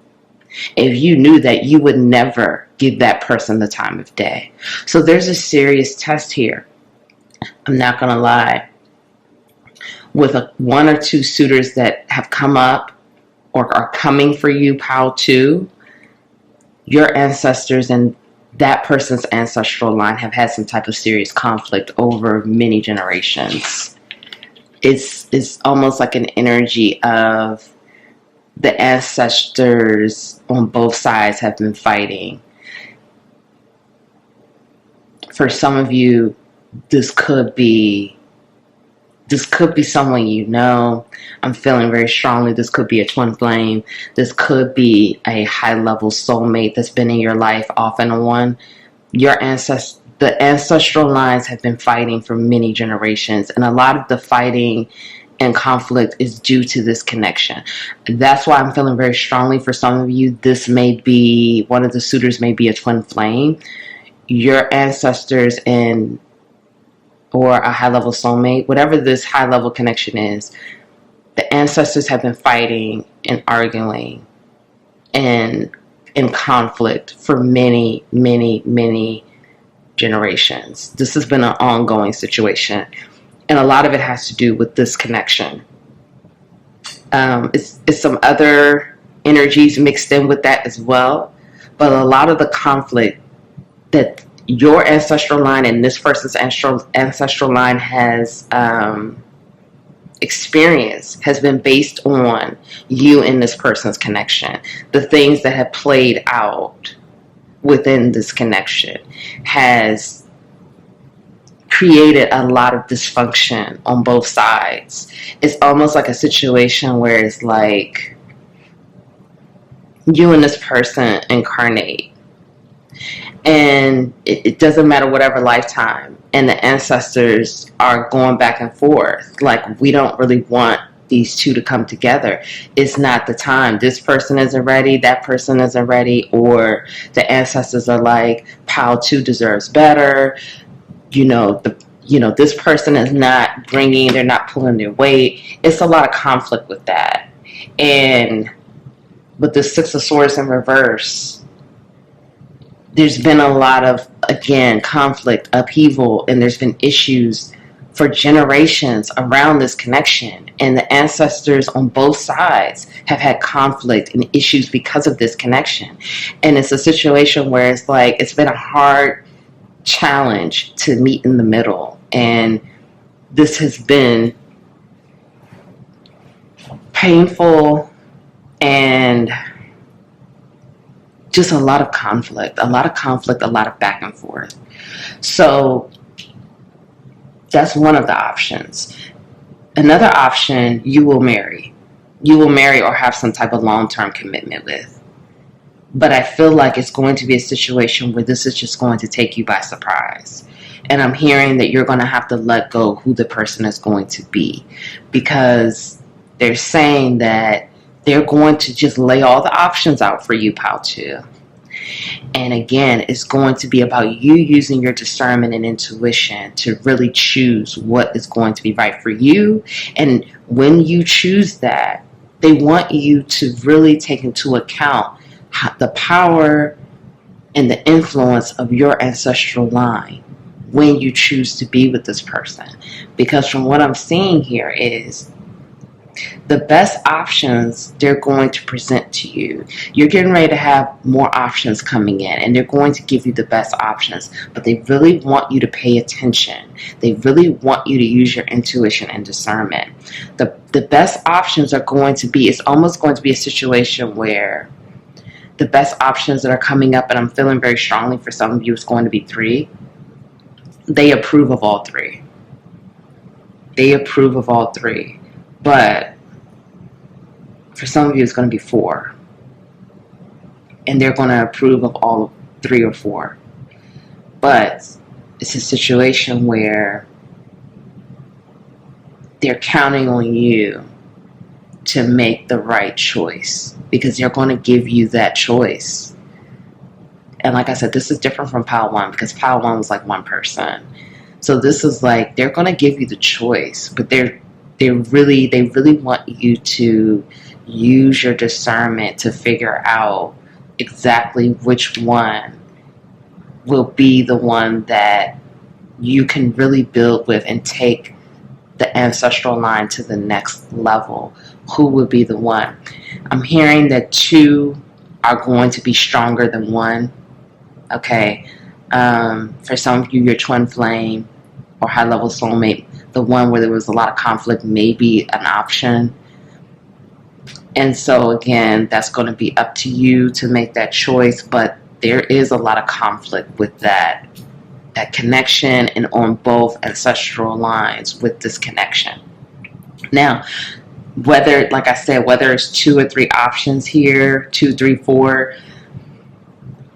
If you knew that, you would never give that person the time of day. So there's a serious test here. I'm not going to lie. With 1 or 2 suitors that have come up or are coming for you, Pal 2, your ancestors and that person's ancestral line have had some type of serious conflict over many generations. It's almost like an energy of the ancestors on both sides have been fighting. For some of you, this could be someone you know. I'm feeling very strongly this could be a twin flame. This could be a high-level soulmate that's been in your life off and on. The ancestral lines have been fighting for many generations, and a lot of the fighting and conflict is due to this connection. That's why I'm feeling very strongly for some of you. This may be, one of the suitors may be a twin flame. Your ancestors or a high-level soulmate, whatever this high-level connection is, the ancestors have been fighting and arguing and in conflict for many generations. This has been an ongoing situation, and a lot of it has to do with this connection. It's some other energies mixed in with that as well, but a lot of the conflict that your ancestral line and this person's ancestral line has experienced has been based on you and this person's connection. The things that have played out within this connection has created a lot of dysfunction on both sides. It's almost like a situation where it's like you and this person incarnate, and it doesn't matter whatever lifetime, and the ancestors are going back and forth like, we don't really want these two to come together. It's not the time. This person isn't ready, that person isn't ready, or the ancestors are like, pile 2 deserves better. This person is not bringing, they're not pulling their weight. It's a lot of conflict with that. And with the 6 of Swords in reverse, there's been a lot of, again, conflict, upheaval, and there's been issues for generations around this connection. And the ancestors on both sides have had conflict and issues because of this connection. And it's a situation where it's like, it's been a hard challenge to meet in the middle. And this has been painful and just a lot of conflict, a lot of back and forth. So that's one of the options. Another option, you will marry or have some type of long-term commitment with. But I feel like it's going to be a situation where this is just going to take you by surprise. And I'm hearing that you're going to have to let go who the person is going to be, because they're saying that they're going to just lay all the options out for you, pile 2. And again, it's going to be about you using your discernment and intuition to really choose what is going to be right for you. And when you choose that, they want you to really take into account the power and the influence of your ancestral line when you choose to be with this person. Because from what I'm seeing here is the best options they're going to present to you. You're getting ready to have more options coming in, and they're going to give you the best options, but they really want you to pay attention. They really want you to use your intuition and discernment. The best options are going to be, it's almost going to be a situation where the best options that are coming up, and I'm feeling very strongly for some of you, it's going to be 3. They approve of all 3. They approve of all 3. But for some of you, it's going to be 4. And they're going to approve of all 3 or 4. But it's a situation where they're counting on you to make the right choice, because they're going to give you that choice. And like I said, this is different from pile 1, because pile 1 was like one person. So this is like, they're going to give you the choice, but they really want you to use your discernment to figure out exactly which one will be the one that you can really build with and take the ancestral line to the next level. Who would be the one? I'm hearing that 2 are going to be stronger than 1. Okay. For some of you, your twin flame or high level soulmate, the one where there was a lot of conflict, may be an option. And so again, that's going to be up to you to make that choice, but there is a lot of conflict with that connection and on both ancestral lines with this connection. Now, whether, like I said, whether it's 2 or 3 options here, 2, 3, 4,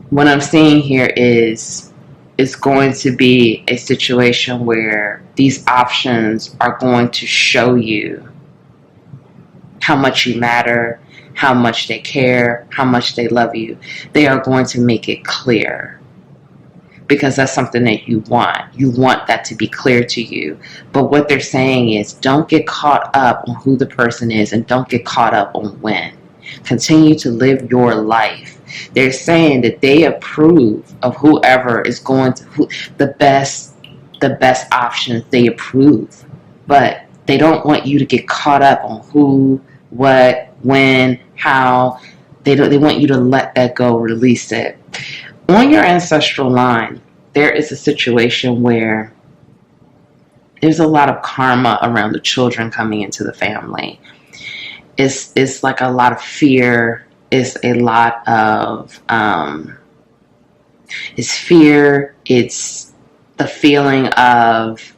what I'm seeing here is it's going to be a situation where these options are going to show you how much you matter, how much they care, how much they love you. They are going to make it clear, because that's something that you want. You want that to be clear to you. But what they're saying is, don't get caught up on who the person is, and don't get caught up on when. Continue to live your life. They're saying that they approve of whoever is going to, the best options they approve. But they don't want you to get caught up on who, what, when, how. They want you to let that go, release it. On your ancestral line, there is a situation where there's a lot of karma around the children coming into the family. It's like a lot of fear. It's a lot of it's fear. It's the feeling of,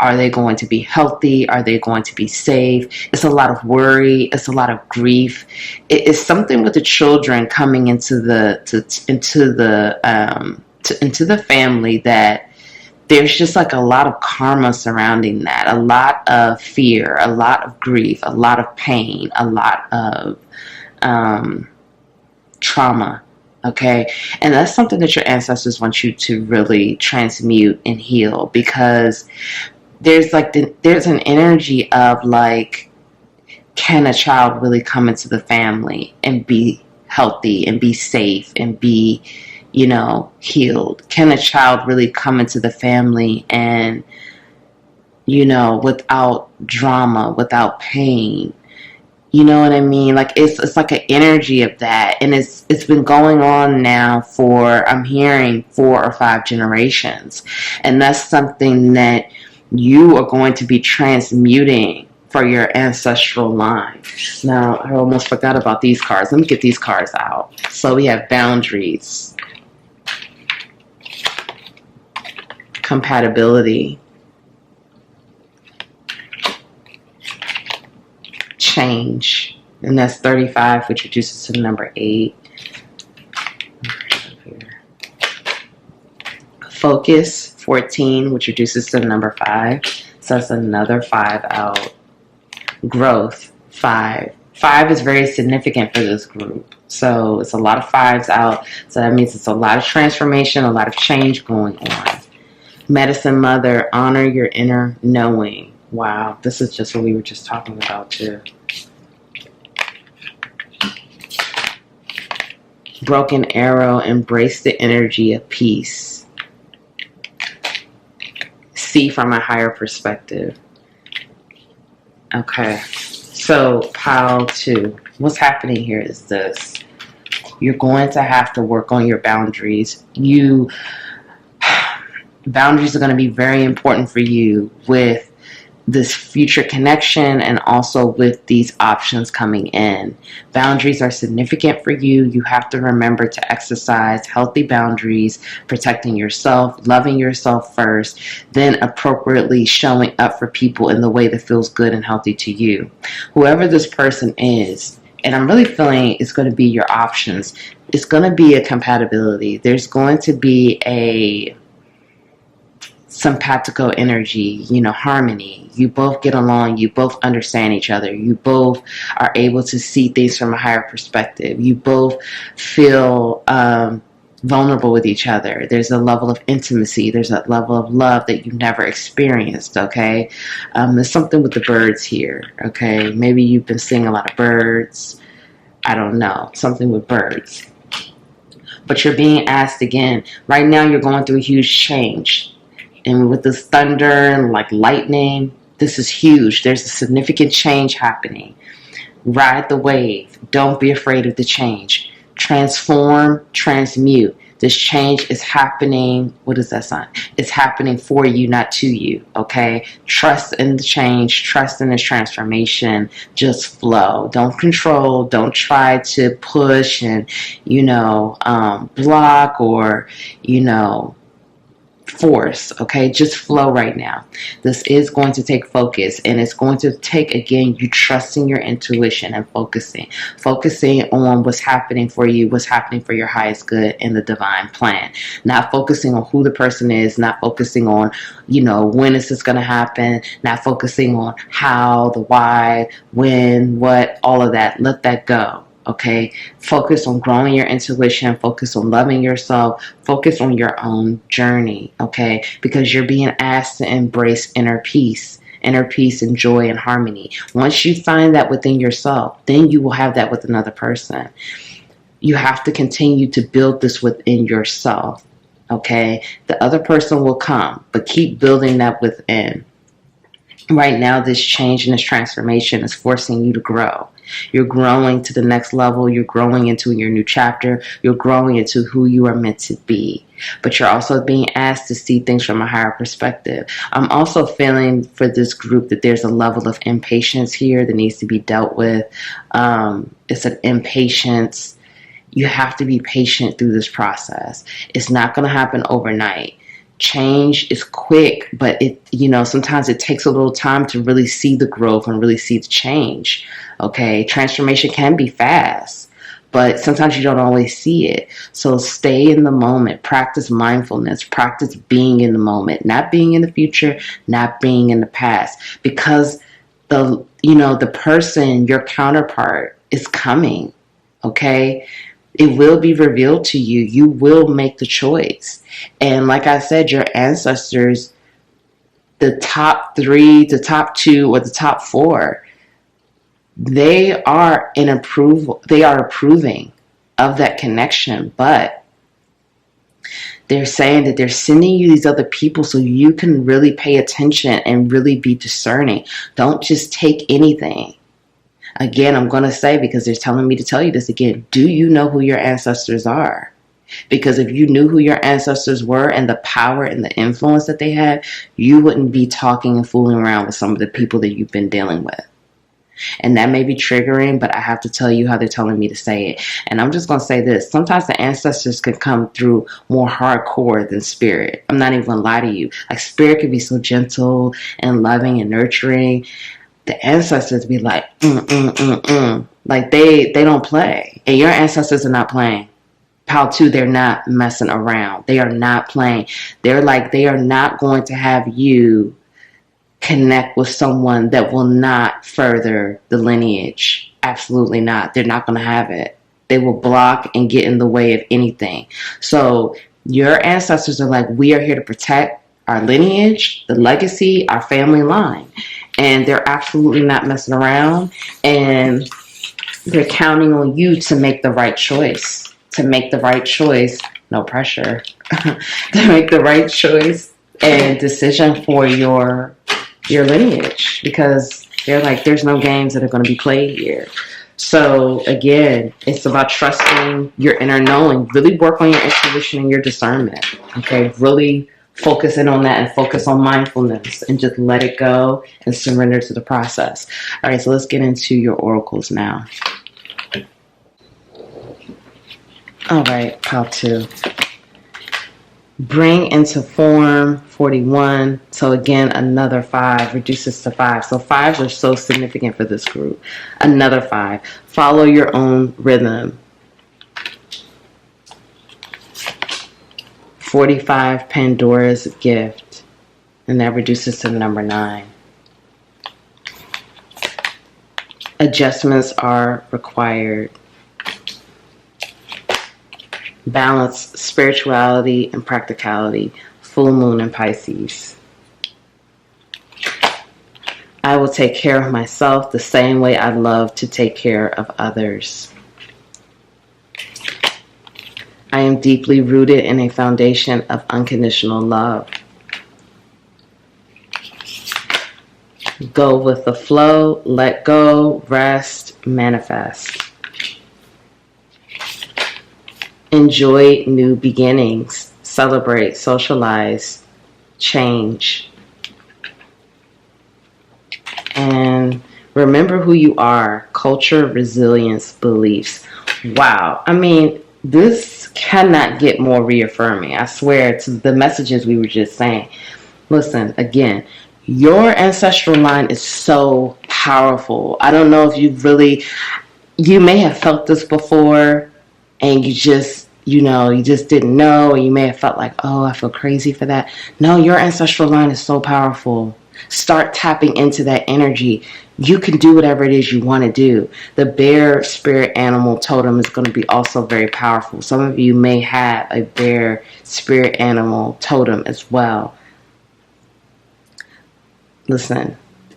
are they going to be healthy? Are they going to be safe? It's a lot of worry. It's a lot of grief. It is something with the children coming into the family, that there's just like a lot of karma surrounding that, a lot of fear, a lot of grief, a lot of pain, a lot of trauma. Okay, and that's something that your ancestors want you to really transmute and heal, because there's an energy of like, can a child really come into the family and be healthy and be safe and be, healed? Can a child really come into the family and, without drama, without pain? You know what I mean? Like, it's like an energy of that, and it's been going on now for, I'm hearing, 4 or 5 generations, and that's something that you are going to be transmuting for your ancestral line. Now, I almost forgot about these cards. Let me get these cards out. So we have boundaries, compatibility, change, and that's 35, which reduces to the number 8. Focus, 14, which reduces to the number 5. So that's another 5 out. Growth, 5. 5 is very significant for this group. So it's a lot of 5s out. So that means it's a lot of transformation, a lot of change going on. Medicine Mother, honor your inner knowing. Wow, this is just what we were just talking about too. Broken Arrow, embrace the energy of peace. See from a higher perspective. Okay, so pile 2. What's happening here is this. You're going to have to work on your boundaries. Boundaries are going to be very important for you with this future connection, and also with these options coming in. Boundaries are significant for you. You have to remember to exercise healthy boundaries, protecting yourself, loving yourself first, then appropriately showing up for people in the way that feels good and healthy to you. Whoever this person is, and I'm really feeling it's going to be your options. It's going to be a compatibility. There's going to be a simpatico energy, harmony. You both get along. You both understand each other. You both are able to see things from a higher perspective. You both feel vulnerable with each other. There's a level of intimacy. There's a level of love that you've never experienced, okay? There's something with the birds here, okay? Maybe you've been seeing a lot of birds. I don't know. Something with birds. But you're being asked again. Right now you're going through a huge change. And with this thunder and like lightning, this is huge. There's a significant change happening. Ride the wave. Don't be afraid of the change. Transform, transmute. This change is happening. What is that sign? It's happening for you, not to you. Okay? Trust in the change. Trust in this transformation. Just flow. Don't control. Don't try to push and, block or, force. Okay, just flow right now. This is going to take focus, and it's going to take, again, you trusting your intuition and focusing on what's happening for you, what's happening for your highest good in the divine plan. Not focusing on who the person is, not focusing on when is this going to happen, not focusing on how, the why, when, what, all of that. Let that go. Okay, focus on growing your intuition, focus on loving yourself, focus on your own journey, okay, because you're being asked to embrace inner peace and joy and harmony. Once you find that within yourself, then you will have that with another person. You have to continue to build this within yourself, okay? The other person will come, but keep building that within. Right now, this change and this transformation is forcing you to grow. You're growing to the next level. You're growing into your new chapter. You're growing into who you are meant to be. But you're also being asked to see things from a higher perspective. I'm also feeling for this group that there's a level of impatience here that needs to be dealt with. It's an impatience. You have to be patient through this process. It's not going to happen overnight. change is quick, but sometimes it takes a little time to really see the growth and really see the change. Okay, transformation can be fast, but sometimes you don't always see it. So stay in the moment, practice mindfulness, practice being in the moment, not being in the future, not being in the past, because the person, your counterpart, is coming. Okay, it will be revealed to you. You will make the choice. And like I said, your ancestors, the top 3, the top 2, or the top 4, they are approving of that connection, but they're saying that they're sending you these other people so you can really pay attention and really be discerning. Don't just take anything. Again, I'm going to say, because they're telling me to tell you this again, do you know who your ancestors are? Because if you knew who your ancestors were and the power and the influence that they had, you wouldn't be talking and fooling around with some of the people that you've been dealing with. And that may be triggering, but I have to tell you how they're telling me to say it. And I'm just going to say this. Sometimes the ancestors can come through more hardcore than spirit. I'm not even going to lie to you. Like, spirit can be so gentle and loving and nurturing. The ancestors be like, like they don't play. And your ancestors are not playing. How to, they're not messing around. They are not playing. They're like, they are not going to have you connect with someone that will not further the lineage. Absolutely not. They're not going to have it. They will block and get in the way of anything. So your ancestors are like, we are here to protect our lineage, the legacy, our family line. And they're absolutely not messing around. And they're counting on you to make the right choice. To make the right choice, no pressure. To make the right choice and decision for your lineage. Because they're like, there's no games that are going to be played here. So again, it's about trusting your inner knowing. Really work on your intuition and your discernment. Okay, really focus in on that and focus on mindfulness and just let it go and surrender to the process. All right, so let's get into your oracles now. All right, pile 2. Bring into form 41. So again, another 5 reduces to 5. So 5s are so significant for this group. Another 5. Follow your own rhythm. 45, Pandora's gift. And that reduces to the number 9. Adjustments are required. Balance spirituality and practicality. Full moon in Pisces. I will take care of myself the same way I love to take care of others. I am deeply rooted in a foundation of unconditional love. Go with the flow, let go, rest, manifest. Enjoy new beginnings, celebrate, socialize, change. And remember who you are, culture, resilience, beliefs. Wow. I mean, this cannot get more reaffirming. I swear to the messages we were just saying. Listen, again, your ancestral line is so powerful. I don't know if you may have felt this before and you just didn't know, or you may have felt like, oh, I feel crazy for that. No, your ancestral line is so powerful. Start tapping into that energy. You can do whatever it is you want to do. The bear spirit animal totem is going to be also very powerful. Some of you may have a bear spirit animal totem as well. Listen,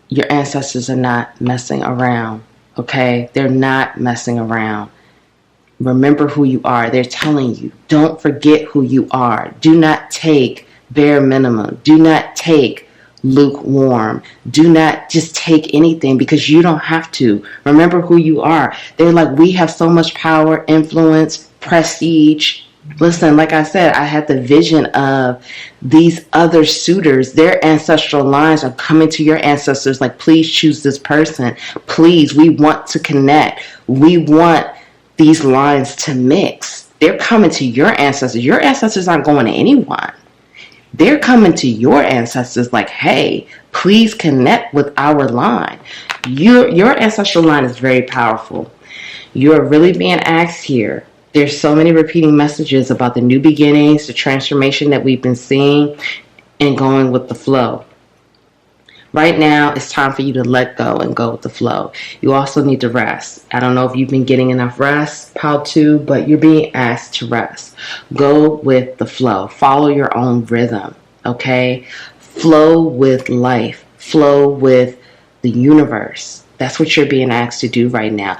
your ancestors are not messing around, okay? They're not messing around. Remember who you are. They're telling you, don't forget who you are. Do not take bare minimum. Do not take lukewarm. Do not just take anything, because you don't have to. Remember who you are. They're like, we have so much power, influence, prestige. Listen, like I said, I had the vision of these other suitors. Their ancestral lines are coming to your ancestors like, please choose this person. Please, we want to connect. We want these lines to mix. They're coming to your ancestors. Your ancestors aren't going to anyone. They're coming to your ancestors like, hey, please connect with our line. Your ancestral line is very powerful. You're really being asked here. There's so many repeating messages about the new beginnings, the transformation that we've been seeing, and going with the flow. Right now, it's time for you to let go and go with the flow. You also need to rest. I don't know if you've been getting enough rest, how to, but you're being asked to rest. Go with the flow. Follow your own rhythm, okay? Flow with life. Flow with the universe. That's what you're being asked to do right now.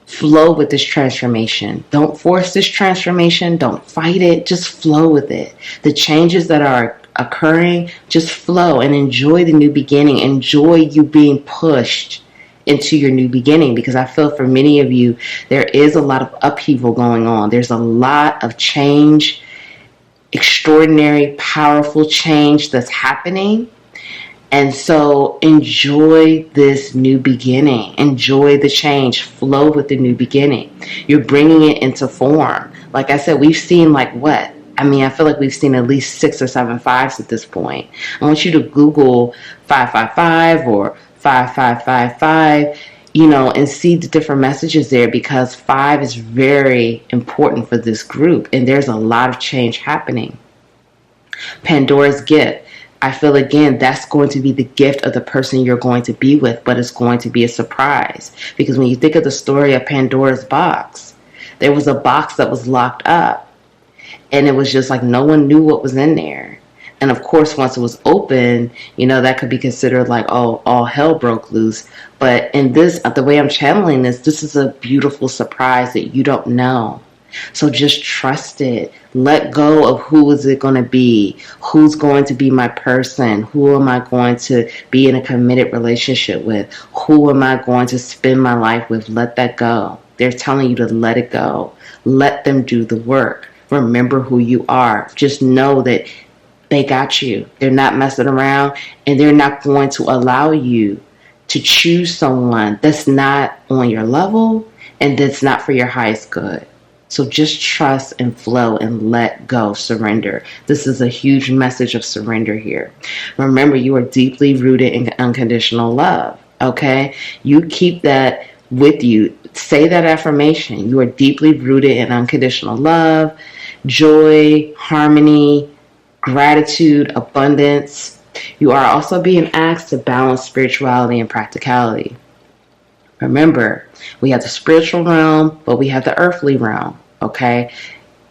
Flow with this transformation. Don't force this transformation. Don't fight it. Just flow with it. The changes that are occurring, just flow and enjoy the new beginning. Enjoy you being pushed into your new beginning, because I feel for many of you, there is a lot of upheaval going on. There's a lot of change, extraordinary, powerful change that's happening. And so enjoy this new beginning. Enjoy the change. Flow with the new beginning. You're bringing it into form. Like I said, we've seen like what? I feel like we've seen at least 6 or 7 5s at this point. I want you to Google 555 or 5555, and see the different messages there, because 5 is very important for this group. And there's a lot of change happening. Pandora's gift. I feel again, that's going to be the gift of the person you're going to be with, but it's going to be a surprise. Because when you think of the story of Pandora's box, there was a box that was locked up. And it was just like no one knew what was in there. And of course, once it was open, that could be considered like, oh, all hell broke loose. But in this, the way I'm channeling this is a beautiful surprise that you don't know. So just trust it. Let go of who is it going to be? Who's going to be my person? Who am I going to be in a committed relationship with? Who am I going to spend my life with? Let that go. They're telling you to let it go. Let them do the work. Remember who you are. Just know that they got you. They're not messing around, and they're not going to allow you to choose someone that's not on your level and that's not for your highest good. So just trust and flow and let go. Surrender. This is a huge message of surrender here. Remember, you are deeply rooted in unconditional love. Okay? You keep that with you. Say that affirmation. You are deeply rooted in unconditional love, joy, harmony, gratitude, abundance. You are also being asked to balance spirituality and practicality. Remember, we have the spiritual realm, but we have the earthly realm, okay?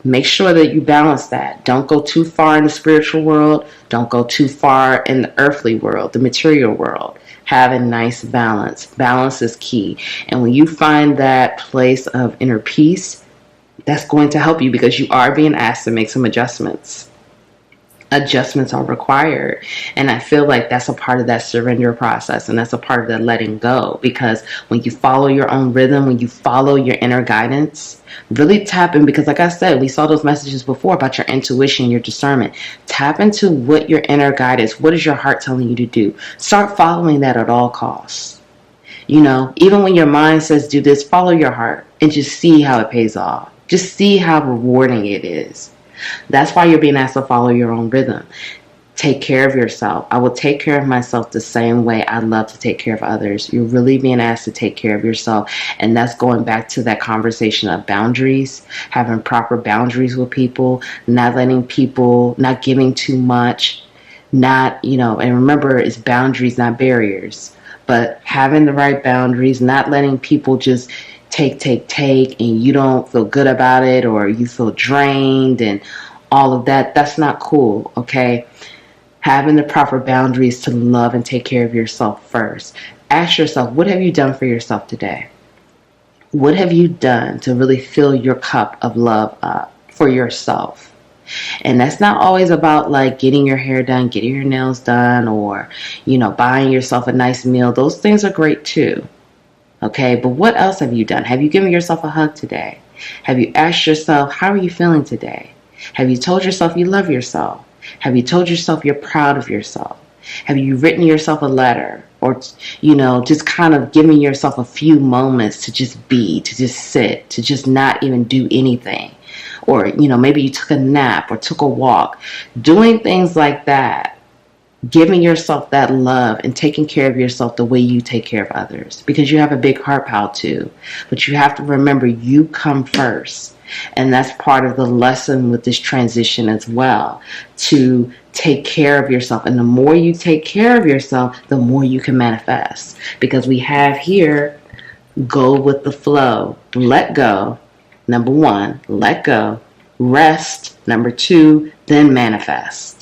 Make sure that you balance that. Don't go too far in the spiritual world. Don't go too far in the earthly world, the material world. Have a nice balance. Balance is key. And when you find that place of inner peace, that's going to help you, because you are being asked to make some adjustments. Adjustments are required. And I feel like that's a part of that surrender process, and that's a part of that letting go, because when you follow your own rhythm, when you follow your inner guidance, really tap in, because like I said, we saw those messages before about your intuition, your discernment. Tap into what your inner guidance, what is your heart telling you to do? Start following that at all costs. Even when your mind says do this, follow your heart and just see how it pays off. Just see how rewarding it is. That's why you're being asked to follow your own rhythm. Take care of yourself. I will take care of myself the same way I love to take care of others. You're really being asked to take care of yourself. And that's going back to that conversation of boundaries, having proper boundaries with people, not letting people, not giving too much, and remember, it's boundaries, not barriers. But having the right boundaries, not letting people just take, and you don't feel good about it, or you feel drained and all of that. That's not cool, okay? Having the proper boundaries to love and take care of yourself first. Ask yourself, what have you done for yourself today? What have you done to really fill your cup of love up for yourself? And that's not always about like getting your hair done, getting your nails done, or, buying yourself a nice meal. Those things are great too. Okay, but what else have you done? Have you given yourself a hug today? Have you asked yourself, how are you feeling today? Have you told yourself you love yourself? Have you told yourself you're proud of yourself? Have you written yourself a letter? Or, just kind of giving yourself a few moments to just be, to just sit, to just not even do anything? or, maybe you took a nap or took a walk. Doing things like that, giving yourself that love and taking care of yourself the way you take care of others, because you have a big heart, pal, too. But you have to remember, you come first. And that's part of the lesson with this transition as well, to take care of yourself. And the more you take care of yourself, the more you can manifest. Because we have here, go with the flow. Let go. Number 1, let go. Rest. Number 2, then manifest.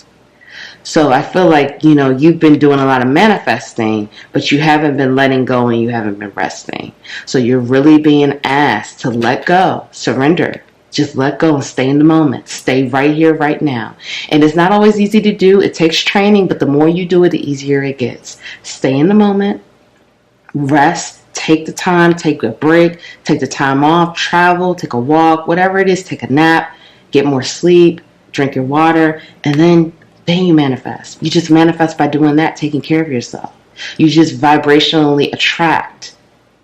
So I feel like, you've been doing a lot of manifesting, but you haven't been letting go and you haven't been resting. So you're really being asked to let go, surrender. Just let go and stay in the moment. Stay right here, right now. And it's not always easy to do. It takes training, but the more you do it, the easier it gets. Stay in the moment. Rest. Take the time. Take a break. Take the time off. Travel. Take a walk. Whatever it is. Take a nap. Get more sleep. Drink your water. And then you manifest. You just manifest by doing that, taking care of yourself. You just vibrationally attract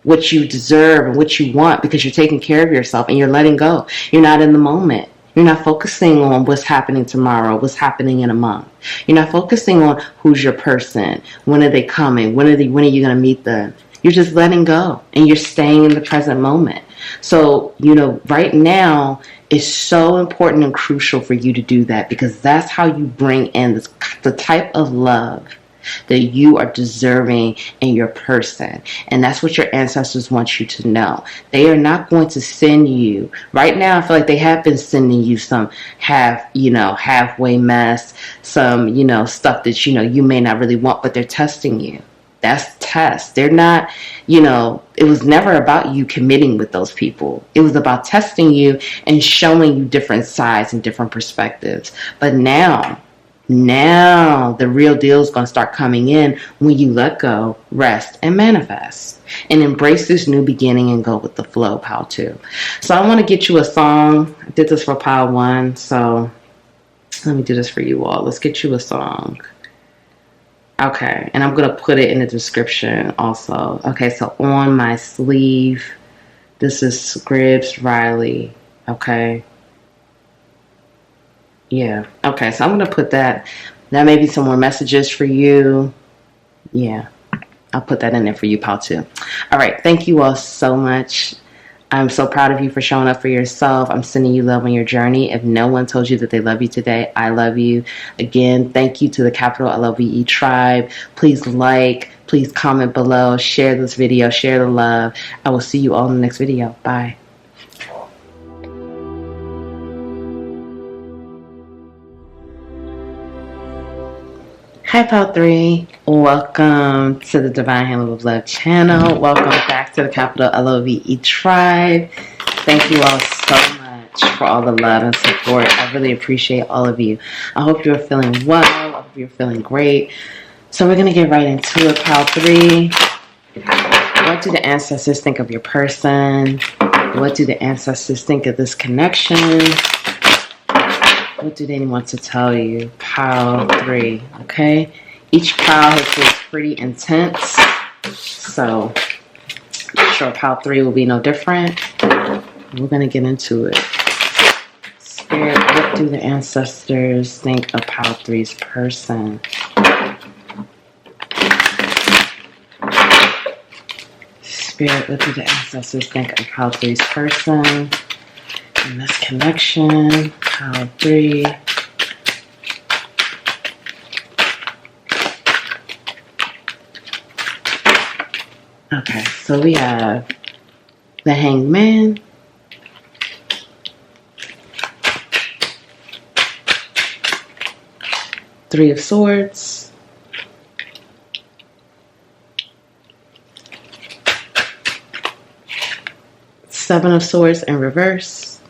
what you deserve and what you want, because you're taking care of yourself and you're letting go. You're not in the moment. You're not focusing on what's happening tomorrow, what's happening in a month. You're not focusing on who's your person, when are they coming, when are you going to meet them. You're just letting go and you're staying in the present moment. So, right now is so important and crucial for you to do that, because that's how you bring in the type of love that you are deserving in your person. And that's what your ancestors want you to know. They are not going to send you. Right now, I feel like they have been sending you some halfway mess, some, stuff that, you may not really want, but they're testing you. That's test. They're not, it was never about you committing with those people. It was about testing you and showing you different sides and different perspectives. But now the real deal is going to start coming in when you let go, rest, and manifest. And embrace this new beginning and go with the flow, pal 2. So I want to get you a song. I did this for pal 1, so let me do this for you all. Let's get you a song. Okay, and I'm going to put it in the description also. Okay, so on my sleeve, this is Scribs Riley. Okay. Yeah. Okay, so I'm going to put that. That may be some more messages for you. Yeah, I'll put that in there for you, pal 2. All right, thank you all so much. I'm so proud of you for showing up for yourself. I'm sending you love on your journey. If no one told you that they love you today, I love you. Again, thank you to the capital LOVE tribe. Please please comment below, share this video, share the love. I will see you all in the next video. Bye. Hi, pal 3. Welcome to the Divine Healing with Love channel. Welcome back to the capital LOVE tribe. Thank you all so much for all the love and support. I really appreciate all of you. I hope you're feeling well. I hope you're feeling great. So we're going to get right into it, pal 3. What do the ancestors think of your person? What do the ancestors think of this connection? What do they want to tell you? Pile 3, okay? Each pile has been pretty intense, so I'm sure pile 3 will be no different. We're going to get into it. Spirit, what do the ancestors think of pile 3's person? Spirit, what do the ancestors think of pile 3's person? And this connection, pile 3. Okay, so we have the Hanged Man, Three of Swords, Seven of Swords in reverse,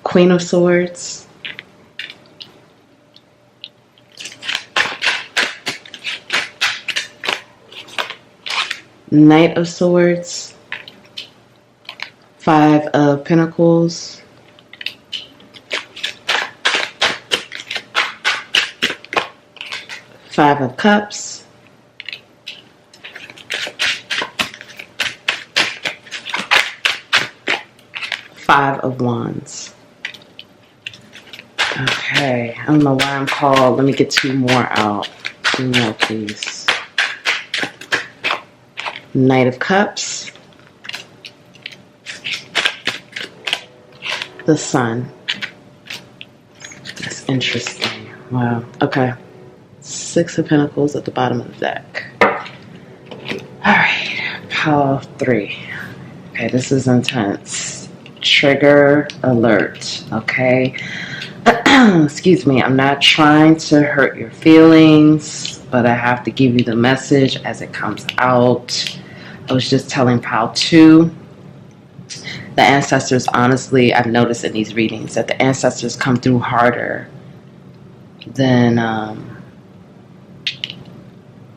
Queen of Swords, Knight of Swords, Five of Pentacles, Five of Cups, Five of Wands. Okay, I don't know why I'm called. Let me get two more out. Two more, please. Knight of Cups. The Sun. That's interesting. Wow. Okay. Six of Pentacles at the bottom of the deck. Alright. Pile of 3. Okay, this is intense. Trigger alert. Okay. Excuse me. I'm not trying to hurt your feelings, but I have to give you the message as it comes out. I was just telling Pile 2. The ancestors, honestly, I've noticed in these readings that the ancestors come through harder than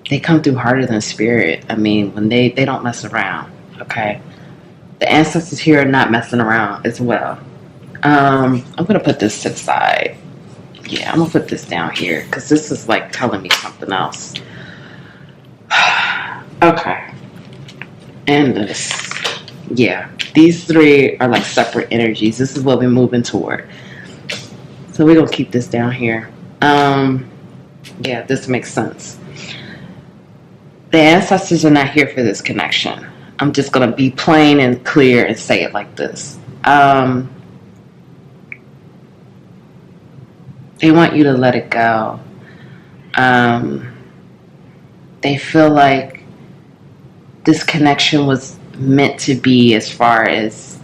they come through harder than spirit. I mean, when they don't mess around. Okay, the ancestors here are not messing around as well. I'm gonna put this to the side. Yeah, I'm gonna put this down here because this is like telling me something else. Okay, and this. Yeah, these 3 are like separate energies. This is what we're moving toward. So we're going to keep this down here. Yeah, this makes sense. The ancestors are not here for this connection. I'm just going to be plain and clear and say it like this. They want you to let it go. They feel like this connection was meant to be, as far as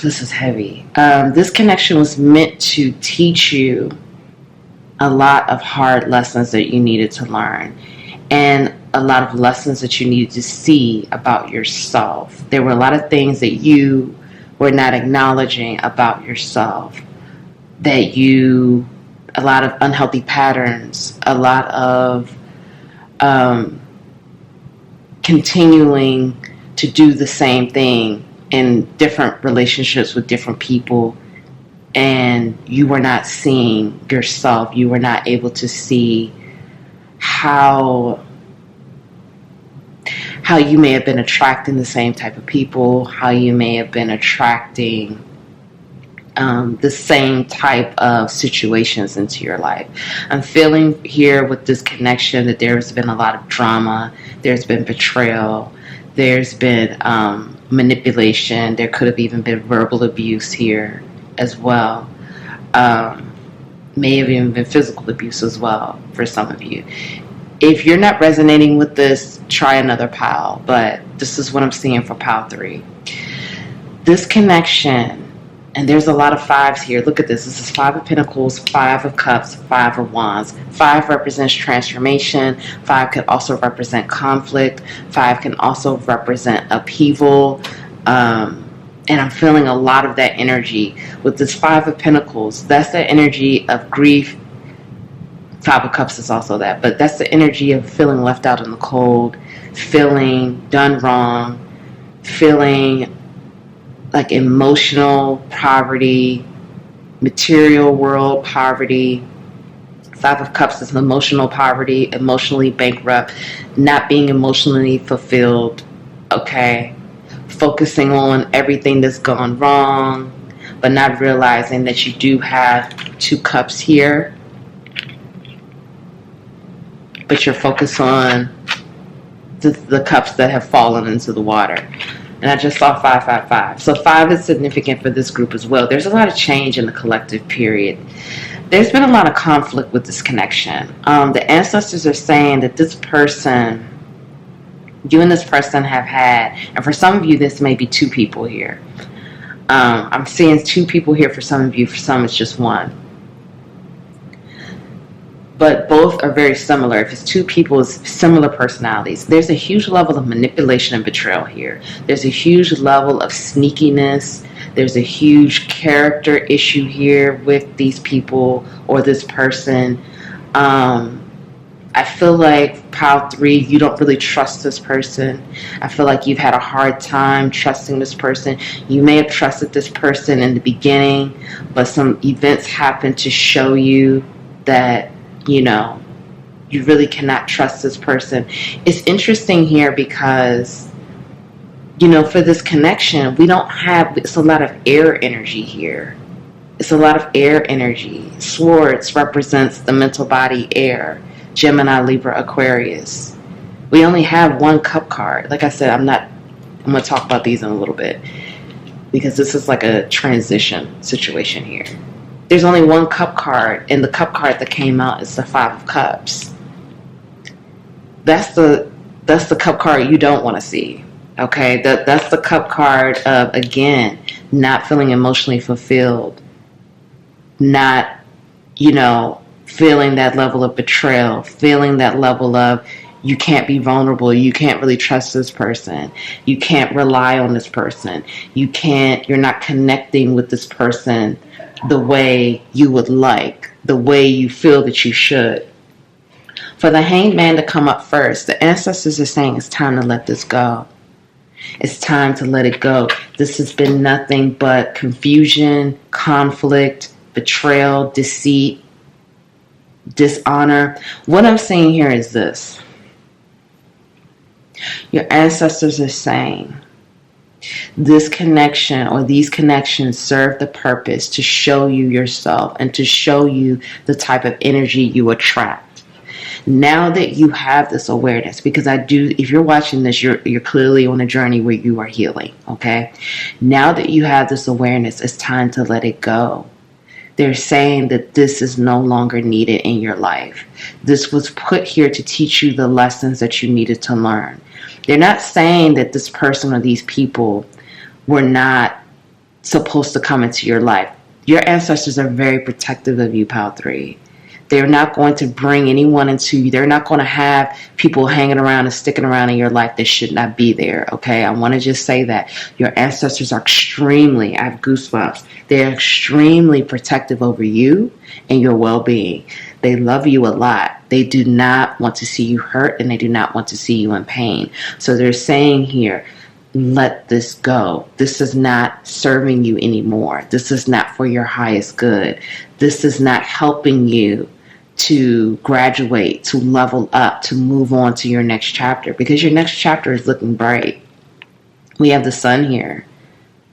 this is heavy. This connection was meant to teach you a lot of hard lessons that you needed to learn, and a lot of lessons that you needed to see about yourself. There were a lot of things that you were not acknowledging about yourself, a lot of unhealthy patterns, a lot of continuing to do the same thing in different relationships with different people, and you were not seeing yourself. You were not able to see how you may have been attracting the same type of people, how you may have been attracting the same type of situations into your life. I'm feeling here with this connection that there's been a lot of drama, there's been betrayal, there's been manipulation, there could have even been verbal abuse here as well. May have even been physical abuse as well for some of you. If you're not resonating with this, try another pile, but this is what I'm seeing for pile 3. This connection, and there's a lot of 5s here. Look at this. This is 5 of Pentacles, 5 of Cups, 5 of Wands. 5 represents transformation. 5 could also represent conflict. 5 can also represent upheaval. And I'm feeling a lot of that energy with this 5 of Pentacles. That's the energy of grief. 5 of Cups is also that. But that's the energy of feeling left out in the cold, feeling done wrong, feeling like emotional poverty, material world poverty. 5 of Cups is emotional poverty, emotionally bankrupt, not being emotionally fulfilled, okay? Focusing on everything that's gone wrong, but not realizing that you do have 2 cups here, but you're focused on the cups that have fallen into the water. And I just saw 5, 5, 5. So 5 is significant for this group as well. There's a lot of change in the collective period. There's been a lot of conflict with this connection. The ancestors are saying that this person, you and this person have had, and for some of you, this may be 2 people here. I'm seeing 2 people here for some of you. For some, it's just 1. But both are very similar. If it's 2 people, it's similar personalities. There's a huge level of manipulation and betrayal here. There's a huge level of sneakiness. There's a huge character issue here with these people or this person. I feel like pile 3, you don't really trust this person. I feel like you've had a hard time trusting this person. You may have trusted this person in the beginning, but some events happen to show you that, you know, you really cannot trust this person. It's interesting here because for this connection, we don't have, it's a lot of air energy here. It's a lot of air energy. Swords represents the mental body, air. Gemini, Libra, Aquarius. We only have one cup card. Like I said, I'm going to talk about these in a little bit, because this is like a transition situation here. There's only one cup card, and the cup card that came out is the Five of Cups. That's the cup card you don't want to see. Okay, that's the cup card of, again, not feeling emotionally fulfilled, not, feeling that level of betrayal, feeling that level of you can't be vulnerable, you can't really trust this person, you can't rely on this person, you're not connecting with this person the way you would like, the way you feel that you should. For the Hanged Man to come up first, the ancestors are saying it's time to let this go. It's time to let it go. This has been nothing but confusion, conflict, betrayal, deceit, dishonor. What I'm saying here is this. Your ancestors are saying this connection or these connections serve the purpose to show you yourself and to show you the type of energy you attract. Now that you have this awareness, because if you're watching this, you're clearly on a journey where you are healing, okay? Now that you have this awareness, it's time to let it go. They're saying that this is no longer needed in your life. This was put here to teach you the lessons that you needed to learn. They're not saying that this person or these people were not supposed to come into your life. Your ancestors are very protective of you, Pile 3. They're not going to bring anyone into you. They're not going to have people hanging around and sticking around in your life that should not be there, okay? I want to just say that. Your ancestors are extremely, I have goosebumps, they're extremely protective over you and your well-being. They love you a lot. They do not want to see you hurt, and they do not want to see you in pain. So they're saying here, let this go. This is not serving you anymore. This is not for your highest good. This is not helping you to graduate, to level up, to move on to your next chapter, because your next chapter is looking bright. We have the sun here,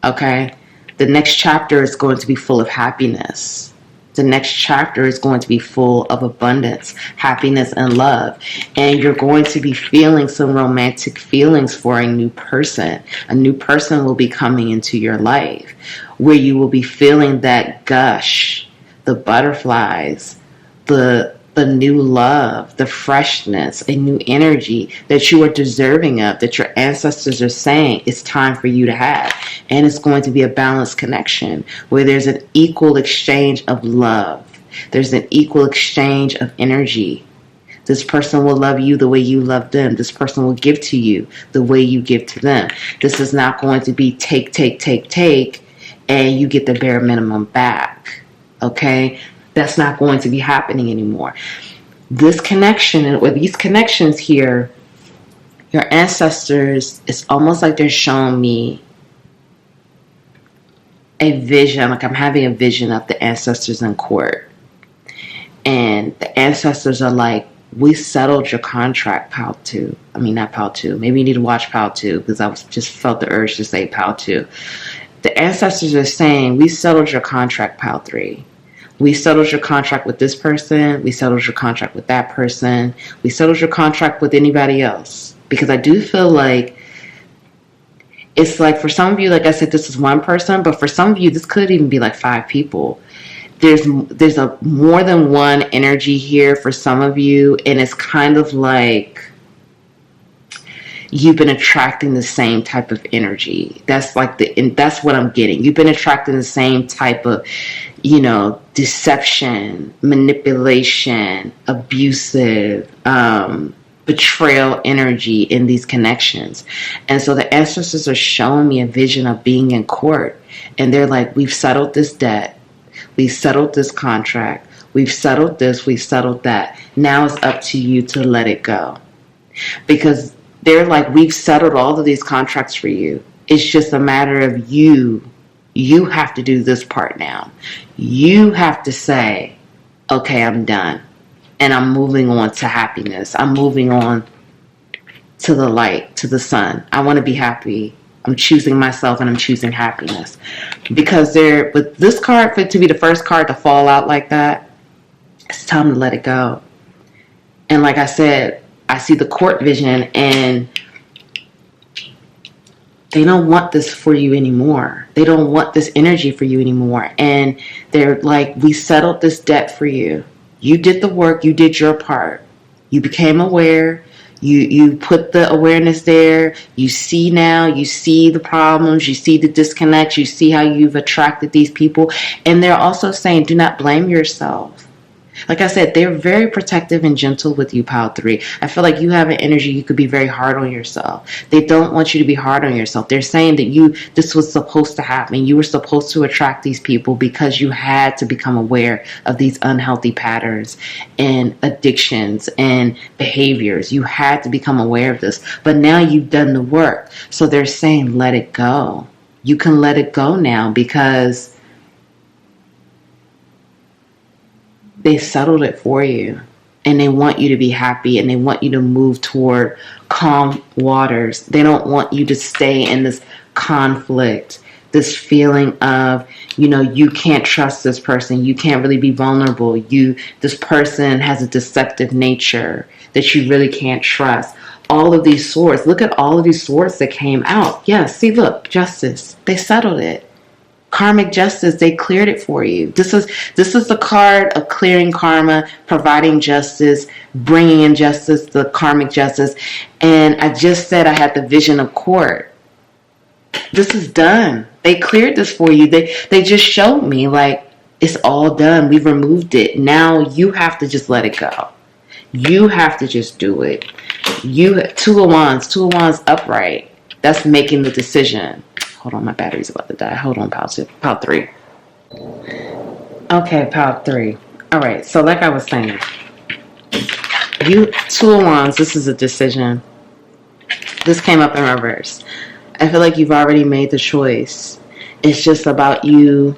okay? The next chapter is going to be full of happiness. The next chapter is going to be full of abundance, happiness, and love. And you're going to be feeling some romantic feelings for a new person. A new person will be coming into your life where you will be feeling that gush, the butterflies, the new love, the freshness, a new energy that you are deserving of, that your ancestors are saying it's time for you to have. And it's going to be a balanced connection where there's an equal exchange of love. There's an equal exchange of energy. This person will love you the way you love them. This person will give to you the way you give to them. This is not going to be take, and you get the bare minimum back. Okay? That's not going to be happening anymore. This connection, or these connections here, your ancestors, it's almost like they're showing me a vision, like I'm having a vision of the ancestors in court. And the ancestors are like, we settled your contract, Pile 2. I mean, not Pile 2. Maybe you need to watch Pile 2, because I just felt the urge to say Pile 2. The ancestors are saying, we settled your contract, Pile 3. We settled your contract with this person. We settled your contract with that person. We settled your contract with anybody else. Because I do feel like it's like, for some of you, like I said, this is one person, but for some of you, this could even be like 5 people. There's a more than one energy here for some of you, and it's kind of like you've been attracting the same type of energy. That's like that's what I'm getting. You've been attracting the same type of, deception, manipulation, abusive, betrayal energy in these connections. And so the ancestors are showing me a vision of being in court, and they're like, we've settled this debt, we've settled this contract, we've settled this, we've settled that. Now it's up to you to let it go. Because they're like, we've settled all of these contracts for you. It's just a matter of you have to do this part now. You have to say, okay, I'm done. And I'm moving on to happiness. I'm moving on to the light, to the sun. I want to be happy. I'm choosing myself and I'm choosing happiness. Because with this card, for it to be the first card to fall out like that, it's time to let it go. And like I said, I see the court vision, and they don't want this for you anymore. They don't want this energy for you anymore. And they're like, we settled this debt for you. You did the work. You did your part. You became aware. You put the awareness there. You see now. You see the problems. You see the disconnects. You see how you've attracted these people. And they're also saying, do not blame yourself. Like I said, they're very protective and gentle with you, Pile 3. I feel like you have an energy you could be very hard on yourself. They don't want you to be hard on yourself. They're saying that this was supposed to happen. You were supposed to attract these people because you had to become aware of these unhealthy patterns and addictions and behaviors. You had to become aware of this. But now you've done the work. So they're saying, let it go. You can let it go now because they settled it for you, and they want you to be happy, and they want you to move toward calm waters. They don't want you to stay in this conflict, this feeling of, you can't trust this person. You can't really be vulnerable. This person has a deceptive nature that you really can't trust. All of these swords, look at all of these swords that came out. Yeah, see, look, justice. They settled it. Karmic justice, they cleared it for you. This is the card of clearing karma, providing justice, bringing in justice, the karmic justice. And I just said I had the vision of court. This is done. They cleared this for you. They just showed me, like, it's all done. We've removed it. Now you have to just let it go. You have to just do it. Two of Wands upright. That's making the decision. Hold on, my battery's about to die. Hold on, Pile 3. Okay, Pile 3. All right, so like I was saying, Two of Wands, this is a decision. This came up in reverse. I feel like you've already made the choice. It's just about you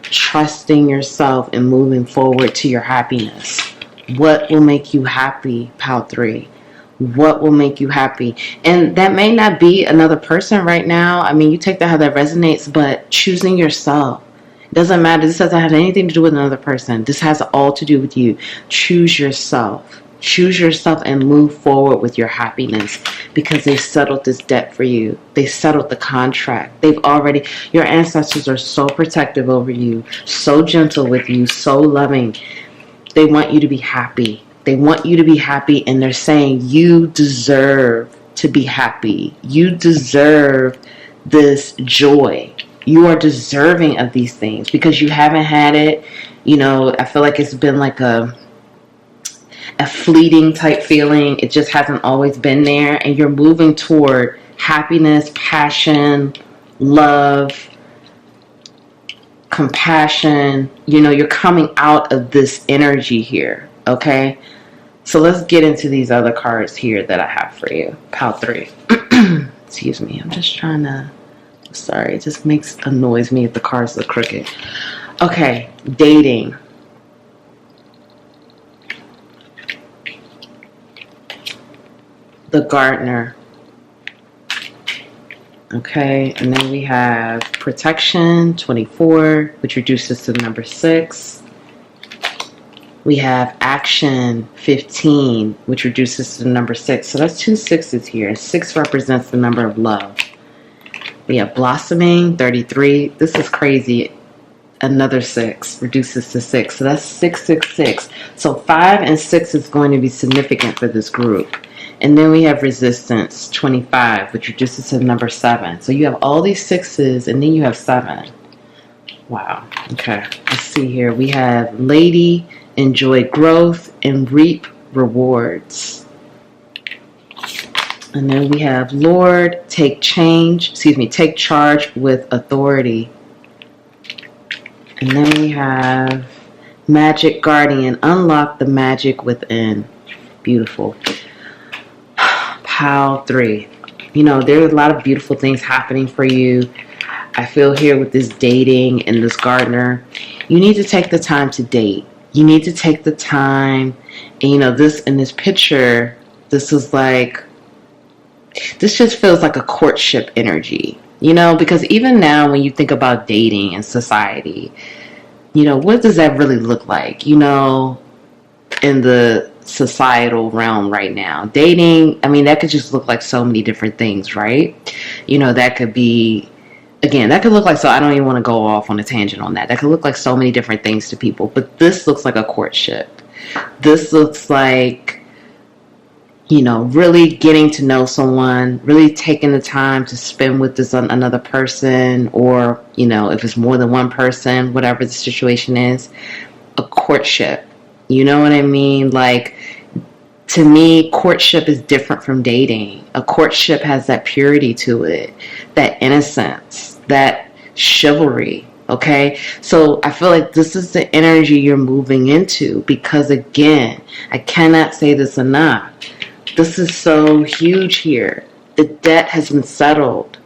trusting yourself and moving forward to your happiness. What will make you happy, Pile 3? What will make you happy? And that may not be another person right now. I mean, you take that how that resonates, but choosing yourself. It doesn't matter. This doesn't have anything to do with another person. This has all to do with you. Choose yourself. Choose yourself and move forward with your happiness, because they settled this debt for you. They settled the contract. Your ancestors are so protective over you, so gentle with you, so loving. They want you to be happy. They want you to be happy, and they're saying you deserve to be happy. You deserve this joy. You are deserving of these things because you haven't had it. I feel like it's been like a fleeting type feeling. It just hasn't always been there, and you're moving toward happiness, passion, love, compassion. You're coming out of this energy here, okay? So let's get into these other cards here that I have for you. Pile 3. Excuse me. I'm just trying to... Sorry, it just annoys me if the cards look crooked. Okay, dating. The Gardener. Okay, and then we have Protection, 24, which reduces to the number 6. We have Action, 15, which reduces to the number 6. So that's 2 6s here. 6 represents the number of love. We have Blossoming, 33. This is crazy. Another 6 reduces to 6. So that's 666. So 5 and 6 is going to be significant for this group. And then we have Resistance, 25, which reduces to the number 7. So you have all these 6s, and then you have 7. Wow. Okay. Let's see here. We have Lady, enjoy growth and reap rewards. And then we have Lord, take charge with authority. And then we have Magic Guardian, unlock the magic within. Beautiful. Pile 3. There are a lot of beautiful things happening for you. I feel here with this dating and this Gardener, you need to take the time to date. You need to take the time. And this in this picture, this is like This just feels like a courtship energy, you know, because even now when you think about dating in society, you know, what does that really look like, you know, in the societal realm right now? Dating, I mean, that could just look like so many different things, right? You know, that could be, again, that could look like, so I don't even want to go off on a tangent on that. That could look like so many different things to people, but this looks like a courtship. This looks like, you know, really getting to know someone, really taking the time to spend with this another person, or, you know, if it's more than one person, whatever the situation is, a courtship. You know what I mean? Like, to me, courtship is different from dating. A courtship has that purity to it, that innocence, that chivalry. Okay, so I feel like this is the energy you're moving into, because again, I cannot say this enough. This is so huge here. The debt has been settled.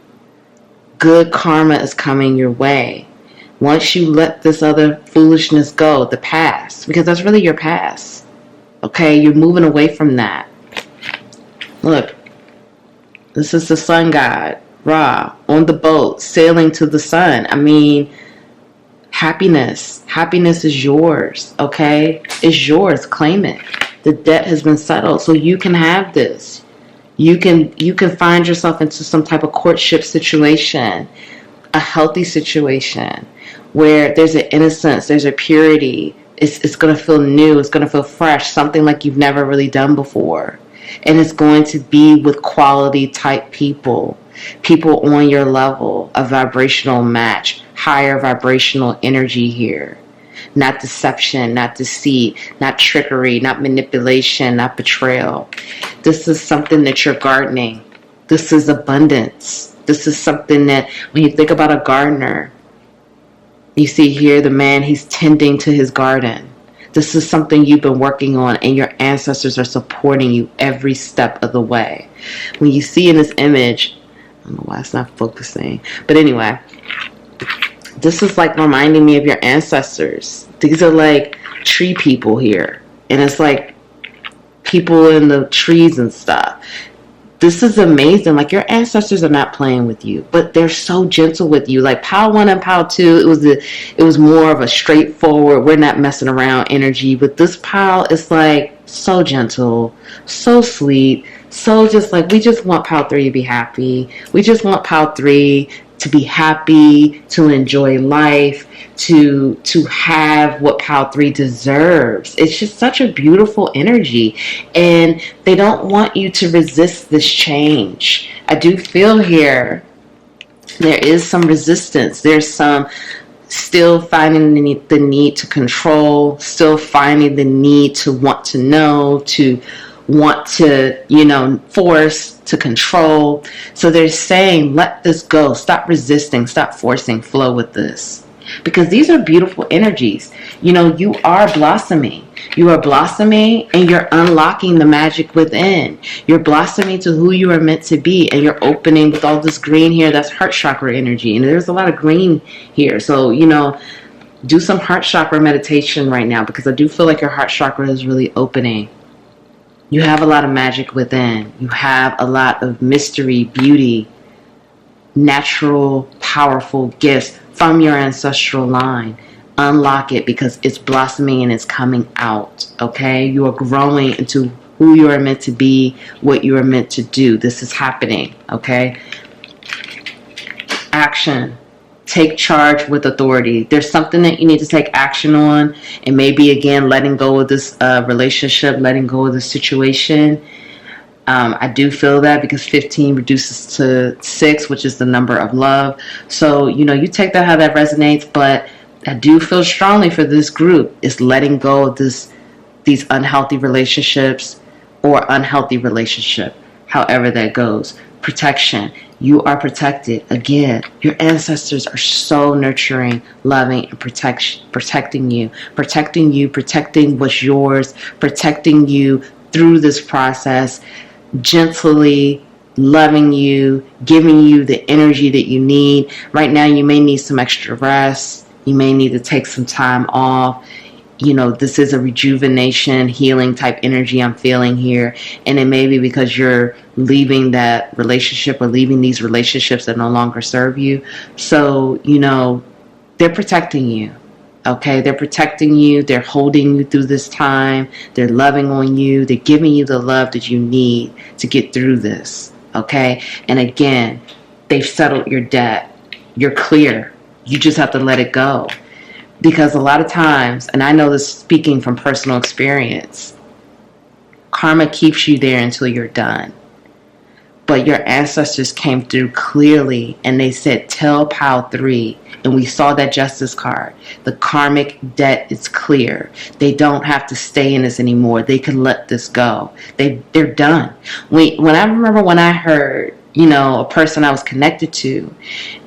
Good karma is coming your way. Once you let this other foolishness go, the past, because that's really your past. Okay, you're moving away from that. Look, this is the sun god, Ra, on the boat, sailing to the sun. I mean, happiness is yours, okay? It's yours, claim it. The debt has been settled, so you can have this. You can find yourself into some type of courtship situation, a healthy situation, where there's an innocence, there's a purity. It's going to feel new, it's going to feel fresh, something like you've never really done before. And it's going to be with quality type people on your level, a vibrational match, higher vibrational energy here. Not deception, not deceit, not trickery, not manipulation, not betrayal. This is something that you're gardening. This is abundance. This is something that, when you think about a gardener, you see here the man, he's tending to his garden. This is something you've been working on, and your ancestors are supporting you every step of the way. When you see in this image, I don't know why it's not focusing, but anyway, this is like reminding me of your ancestors. These are like tree people here, and it's like people in the trees and stuff. This is amazing. Like, your ancestors are not playing with you, but they're so gentle with you. Like Pile 1 and Pile 2, it was more of a straightforward, we're not messing around energy. But this Pile is like so gentle, so sweet, so just like, we just want Pile 3 to be happy. We just want Pile 3 to be happy, to enjoy life, to have what Pile 3 deserves. It's just such a beautiful energy, and they don't want you to resist this change. I do feel here there is some resistance. There's some still finding the need to control, still finding the need to want to know, to want to, you know, force, to control. So they're saying, let this go. Stop resisting. Stop forcing. Flow with this. Because these are beautiful energies. You know, you are blossoming. You are blossoming, and you're unlocking the magic within. You're blossoming to who you are meant to be, and you're opening with all this green here. That's heart chakra energy. And there's a lot of green here. So, you know, do some heart chakra meditation right now, because I do feel like your heart chakra is really opening. You have a lot of magic within. You have a lot of mystery, beauty, natural, powerful gifts from your ancestral line. Unlock it, because it's blossoming and it's coming out, okay? You are growing into who you are meant to be, what you are meant to do. This is happening, okay? Action. Take charge with authority. There's something that you need to take action on, and maybe again letting go of this relationship, letting go of the situation. I do feel that, because 15 reduces to 6, which is the number of love. So, you know, you take that how that resonates, but I do feel strongly for this group is letting go of these unhealthy relationships, or unhealthy relationship, however that goes. Protection. You are protected. Again, your ancestors are so nurturing, loving, and protecting you, protecting what's yours, protecting you through this process, gently loving you, giving you the energy that you need. Right now, you may need some extra rest. You may need to take some time off. this is a rejuvenation, healing type energy I'm feeling here. And it may be because you're leaving that relationship or leaving these relationships that no longer serve you. So, they're protecting you. Okay, they're protecting you. They're holding you through this time. They're loving on you. They're giving you the love that you need to get through this. Okay, and again, they've settled your debt. You're clear. You just have to let it go. Because a lot of times, and I know this speaking from personal experience, karma keeps you there until you're done. But your ancestors came through clearly and they said, tell Pile 3. And we saw that justice card. The karmic debt is clear. They don't have to stay in this anymore. They can let this go. They're done. When I remember when I heard, a person I was connected to,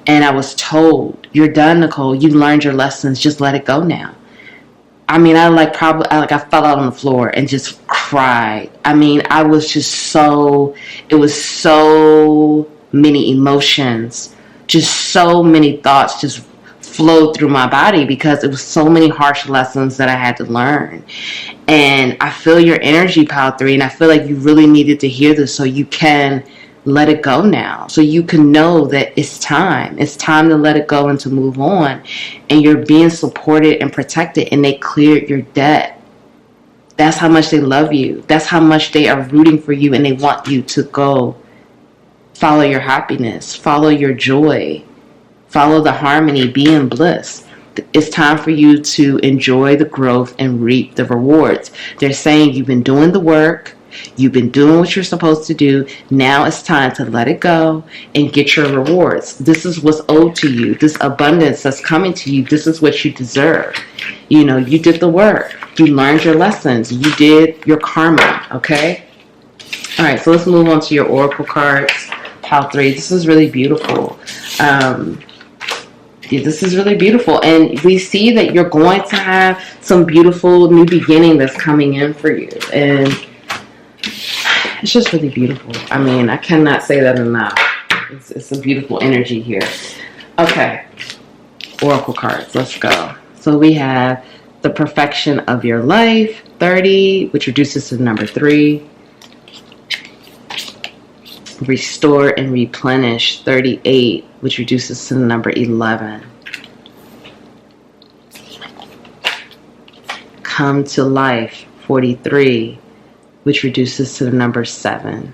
and I was told, you're done, Nicole. You learned your lessons. Just let it go now. I mean, I fell out on the floor and just cried. I mean, I was just it was so many emotions, just so many thoughts just flowed through my body because it was so many harsh lessons that I had to learn. And I feel your energy, Pile 3, and I feel like you really needed to hear this so you can let it go now. So you can know that it's time. It's time to let it go and to move on. And you're being supported and protected, and they cleared your debt. That's how much they love you. That's how much they are rooting for you, and they want you to go follow your happiness, follow your joy, follow the harmony, be in bliss. It's time for you to enjoy the growth and reap the rewards. They're saying you've been doing the work. You've been doing what you're supposed to do. Now it's time to let it go and get your rewards. This is what's owed to you. This abundance that's coming to you. This is what you deserve. You did the work. You learned your lessons. You did your karma. Okay? All right, so let's move on to your oracle cards. Pile 3. This is really beautiful. This is really beautiful. And we see that you're going to have some beautiful new beginning that's coming in for you. And it's just really beautiful. I mean, I cannot say that enough. It's a beautiful energy here. Okay. Oracle cards. Let's go. So we have the perfection of your life, 30, which reduces to the number 3. Restore and replenish, 38, which reduces to the number 11. Come to life, 43, which reduces to the number 7.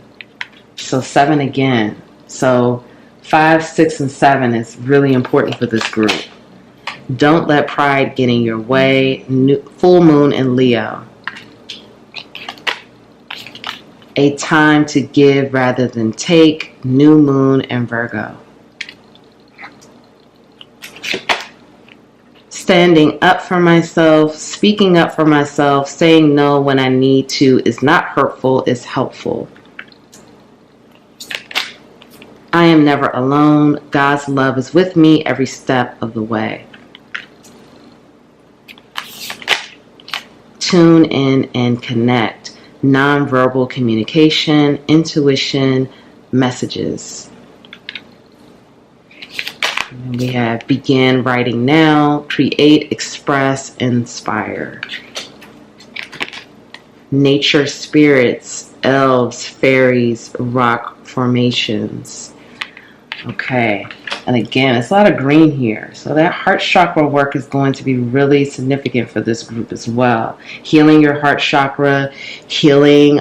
So 7 again. So 5, 6, and 7 is really important for this group. Don't let pride get in your way. Full moon in Leo. A time to give rather than take. New moon in Virgo. Standing up for myself, speaking up for myself, saying no when I need to is not hurtful, it's helpful. I am never alone. God's love is with me every step of the way. Tune in and connect. Nonverbal communication, intuition, messages. And we have begin writing now, create, express, inspire. Nature spirits, elves, fairies, rock formations. Okay, and again, it's a lot of green here. So that heart chakra work is going to be really significant for this group as well. Healing your heart chakra, healing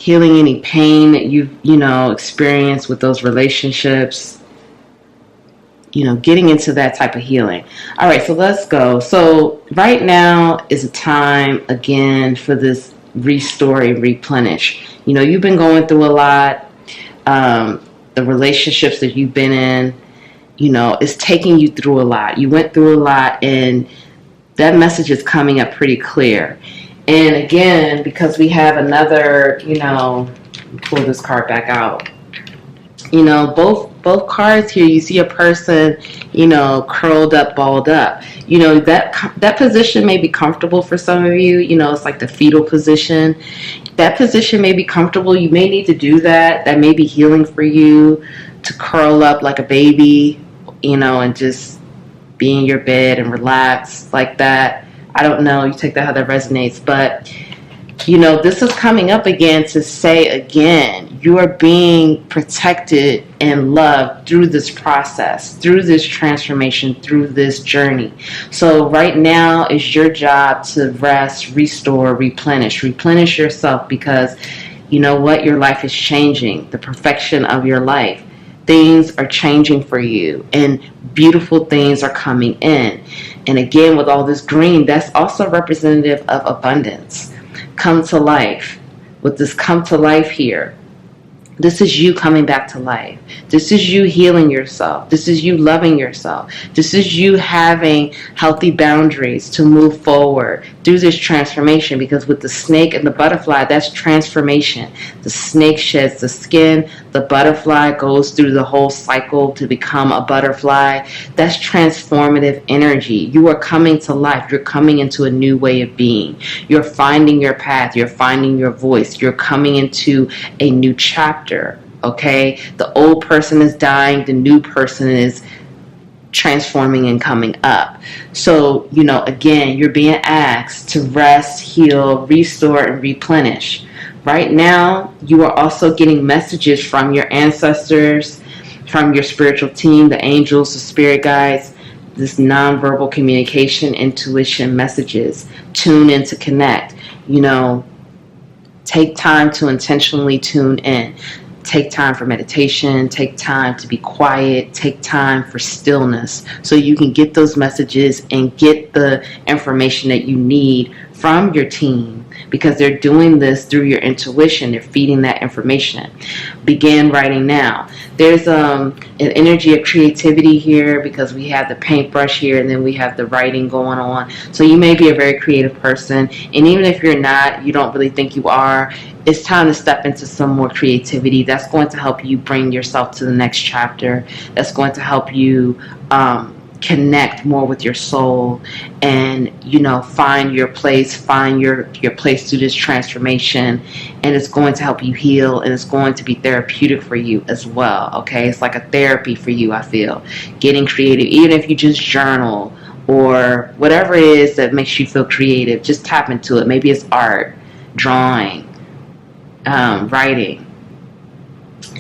any pain that you've, experienced with those relationships. Getting into that type of healing. All right, so let's go. So right now is a time, again, for this restore and replenish. You've been going through a lot. The relationships that you've been in, is taking you through a lot. You went through a lot, and that message is coming up pretty clear. And again, because we have another, pull this card back out. Both cards here, you see a person, curled up, balled up. That position may be comfortable for some of you. It's like the fetal position. That position may be comfortable. You may need to do that. That may be healing for you, to curl up like a baby, and just be in your bed and relax like that. I don't know. You take that how that resonates. But, you know, this is coming up again to say again, you are being protected and loved through this process, through this transformation, through this journey. So right now is your job to rest, restore, replenish yourself, because you know what? Your life is changing. The perfection of your life. Things are changing for you, and beautiful things are coming in. And again, with all this green, that's also representative of abundance. Come to life. With this come to life here, this is you coming back to life. This is you healing yourself. This is you loving yourself. This is you having healthy boundaries to move forward through this transformation. Because with the snake and the butterfly, that's transformation. The snake sheds the skin. The butterfly goes through the whole cycle to become a butterfly. That's transformative energy. You are coming to life. You're coming into a new way of being. You're finding your path. You're finding your voice. You're coming into a new chapter. Okay, the old person is dying, the new person is transforming and coming up. So, you know, again, you're being asked to rest, heal, restore, and replenish. Right now, you are also getting messages from your ancestors, from your spiritual team, the angels, the spirit guides, this nonverbal communication, intuition messages. Tune in to connect. You know, take time to intentionally tune in. Take time for meditation. Take time to be quiet. Take time for stillness so you can get those messages and get the information that you need from your team, because they're doing this through your intuition. They're feeding that information. Begin writing now. There's an energy of creativity here, because we have the paintbrush here and then we have the writing going on. So you may be a very creative person, and even if you're not, you don't really think you are, it's time to step into some more creativity. That's going to help you bring yourself to the next chapter. That's going to help you connect more with your soul, and, you know, find your place, find your place through this transformation. And it's going to help you heal, and it's going to be therapeutic for you as well. Okay, it's like a therapy for you. I feel getting creative, even if you just journal or whatever it is that makes you feel creative, just tap into it. Maybe it's art, drawing, writing,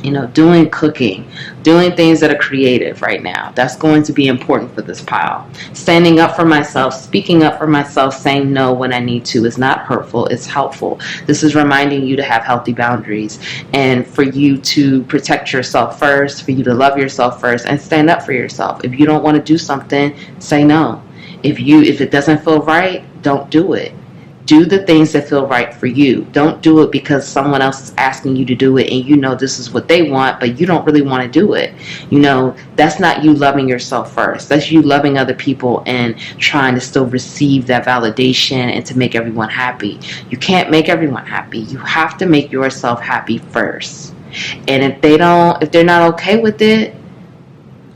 you know, doing cooking, doing things that are creative right now. That's going to be important for this pile. Standing up for myself, speaking up for myself, saying no when I need to is not hurtful, it's helpful. This is reminding you to have healthy boundaries, and for you to protect yourself first, for you to love yourself first, and stand up for yourself. If you don't want to do something, say no. If it doesn't feel right, don't do it. Do the things that feel right for you. Don't do it because someone else is asking you to do it and you know this is what they want, but you don't really want to do it. You know, that's not you loving yourself first. That's you loving other people and trying to still receive that validation and to make everyone happy. You can't make everyone happy. You have to make yourself happy first. And if they're not okay with it,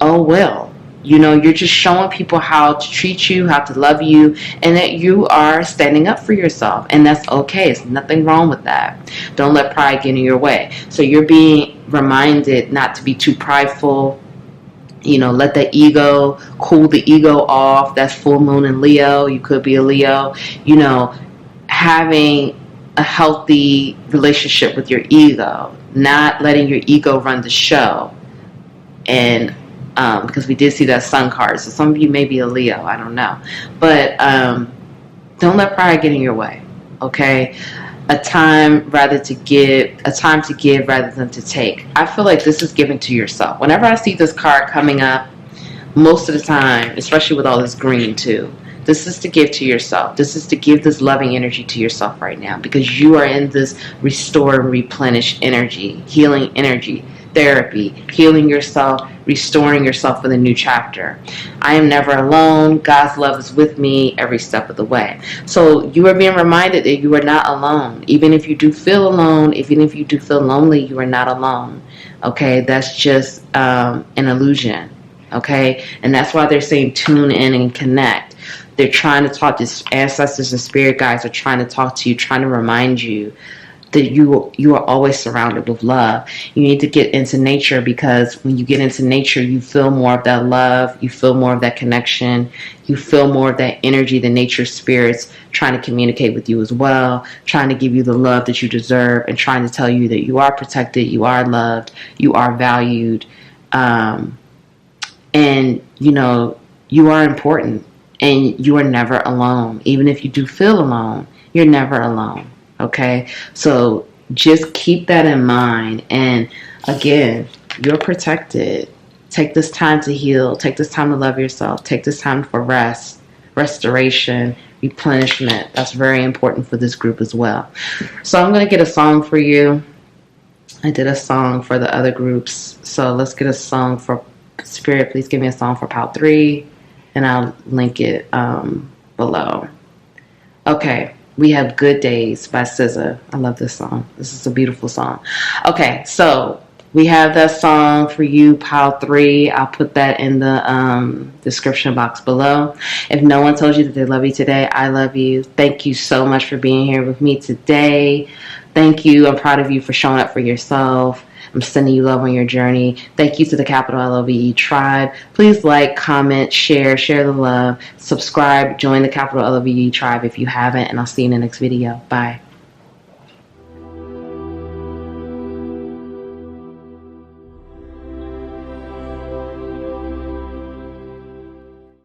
oh well. You know, you're just showing people how to treat you, how to love you, and that you are standing up for yourself. And that's okay. There's nothing wrong with that. Don't let pride get in your way. So you're being reminded not to be too prideful. You know, let the ego, cool the ego off. That's full moon in Leo. You could be a Leo. You know, having a healthy relationship with your ego. Not letting your ego run the show. And because we did see that sun card, so some of you may be a Leo, I don't know, but don't let pride get in your way. Okay, a time to give rather than to take. I feel like this is given to yourself. Whenever I see this card coming up, most of the time, especially with all this green too, this is to give to yourself. This is to give this loving energy to yourself right now, because you are in this restore and replenish energy, healing energy, therapy, healing yourself, restoring yourself for the new chapter. I am never alone. God's love is with me every step of the way. So you are being reminded that you are not alone. Even if you do feel alone, even if you do feel lonely, you are not alone. Okay, that's just an illusion. Okay, and that's why they're saying tune in and connect. They're trying to talk to ancestors and spirit guides are trying to talk to you, trying to remind you that you are always surrounded with love. You need to get into nature, because when you get into nature, you feel more of that love, you feel more of that connection, you feel more of that energy, the nature spirits trying to communicate with you as well, trying to give you the love that you deserve, and trying to tell you that you are protected, you are loved, you are valued, and you are important, and you are never alone. Even if you do feel alone, you're never alone. Okay, so just keep that in mind. And again, you're protected. Take this time to heal. Take this time to love yourself. Take this time for rest, restoration, replenishment. That's very important for this group as well. So I'm going to get a song for you. I did a song for the other groups. So let's get a song for Spirit. Please give me a song for Pile 3, and I'll link it below. Okay. We have Good Days by SZA. I love this song. This is a beautiful song. Okay, so we have that song for you, Pile 3. I'll put that in the description box below. If no one told you that they love you today, I love you. Thank you so much for being here with me today. Thank you. I'm proud of you for showing up for yourself. I'm sending you love on your journey. Thank you to the Capital LOVE Tribe. Please like, comment, share the love, subscribe, join the Capital LOVE Tribe if you haven't, and I'll see you in the next video. Bye.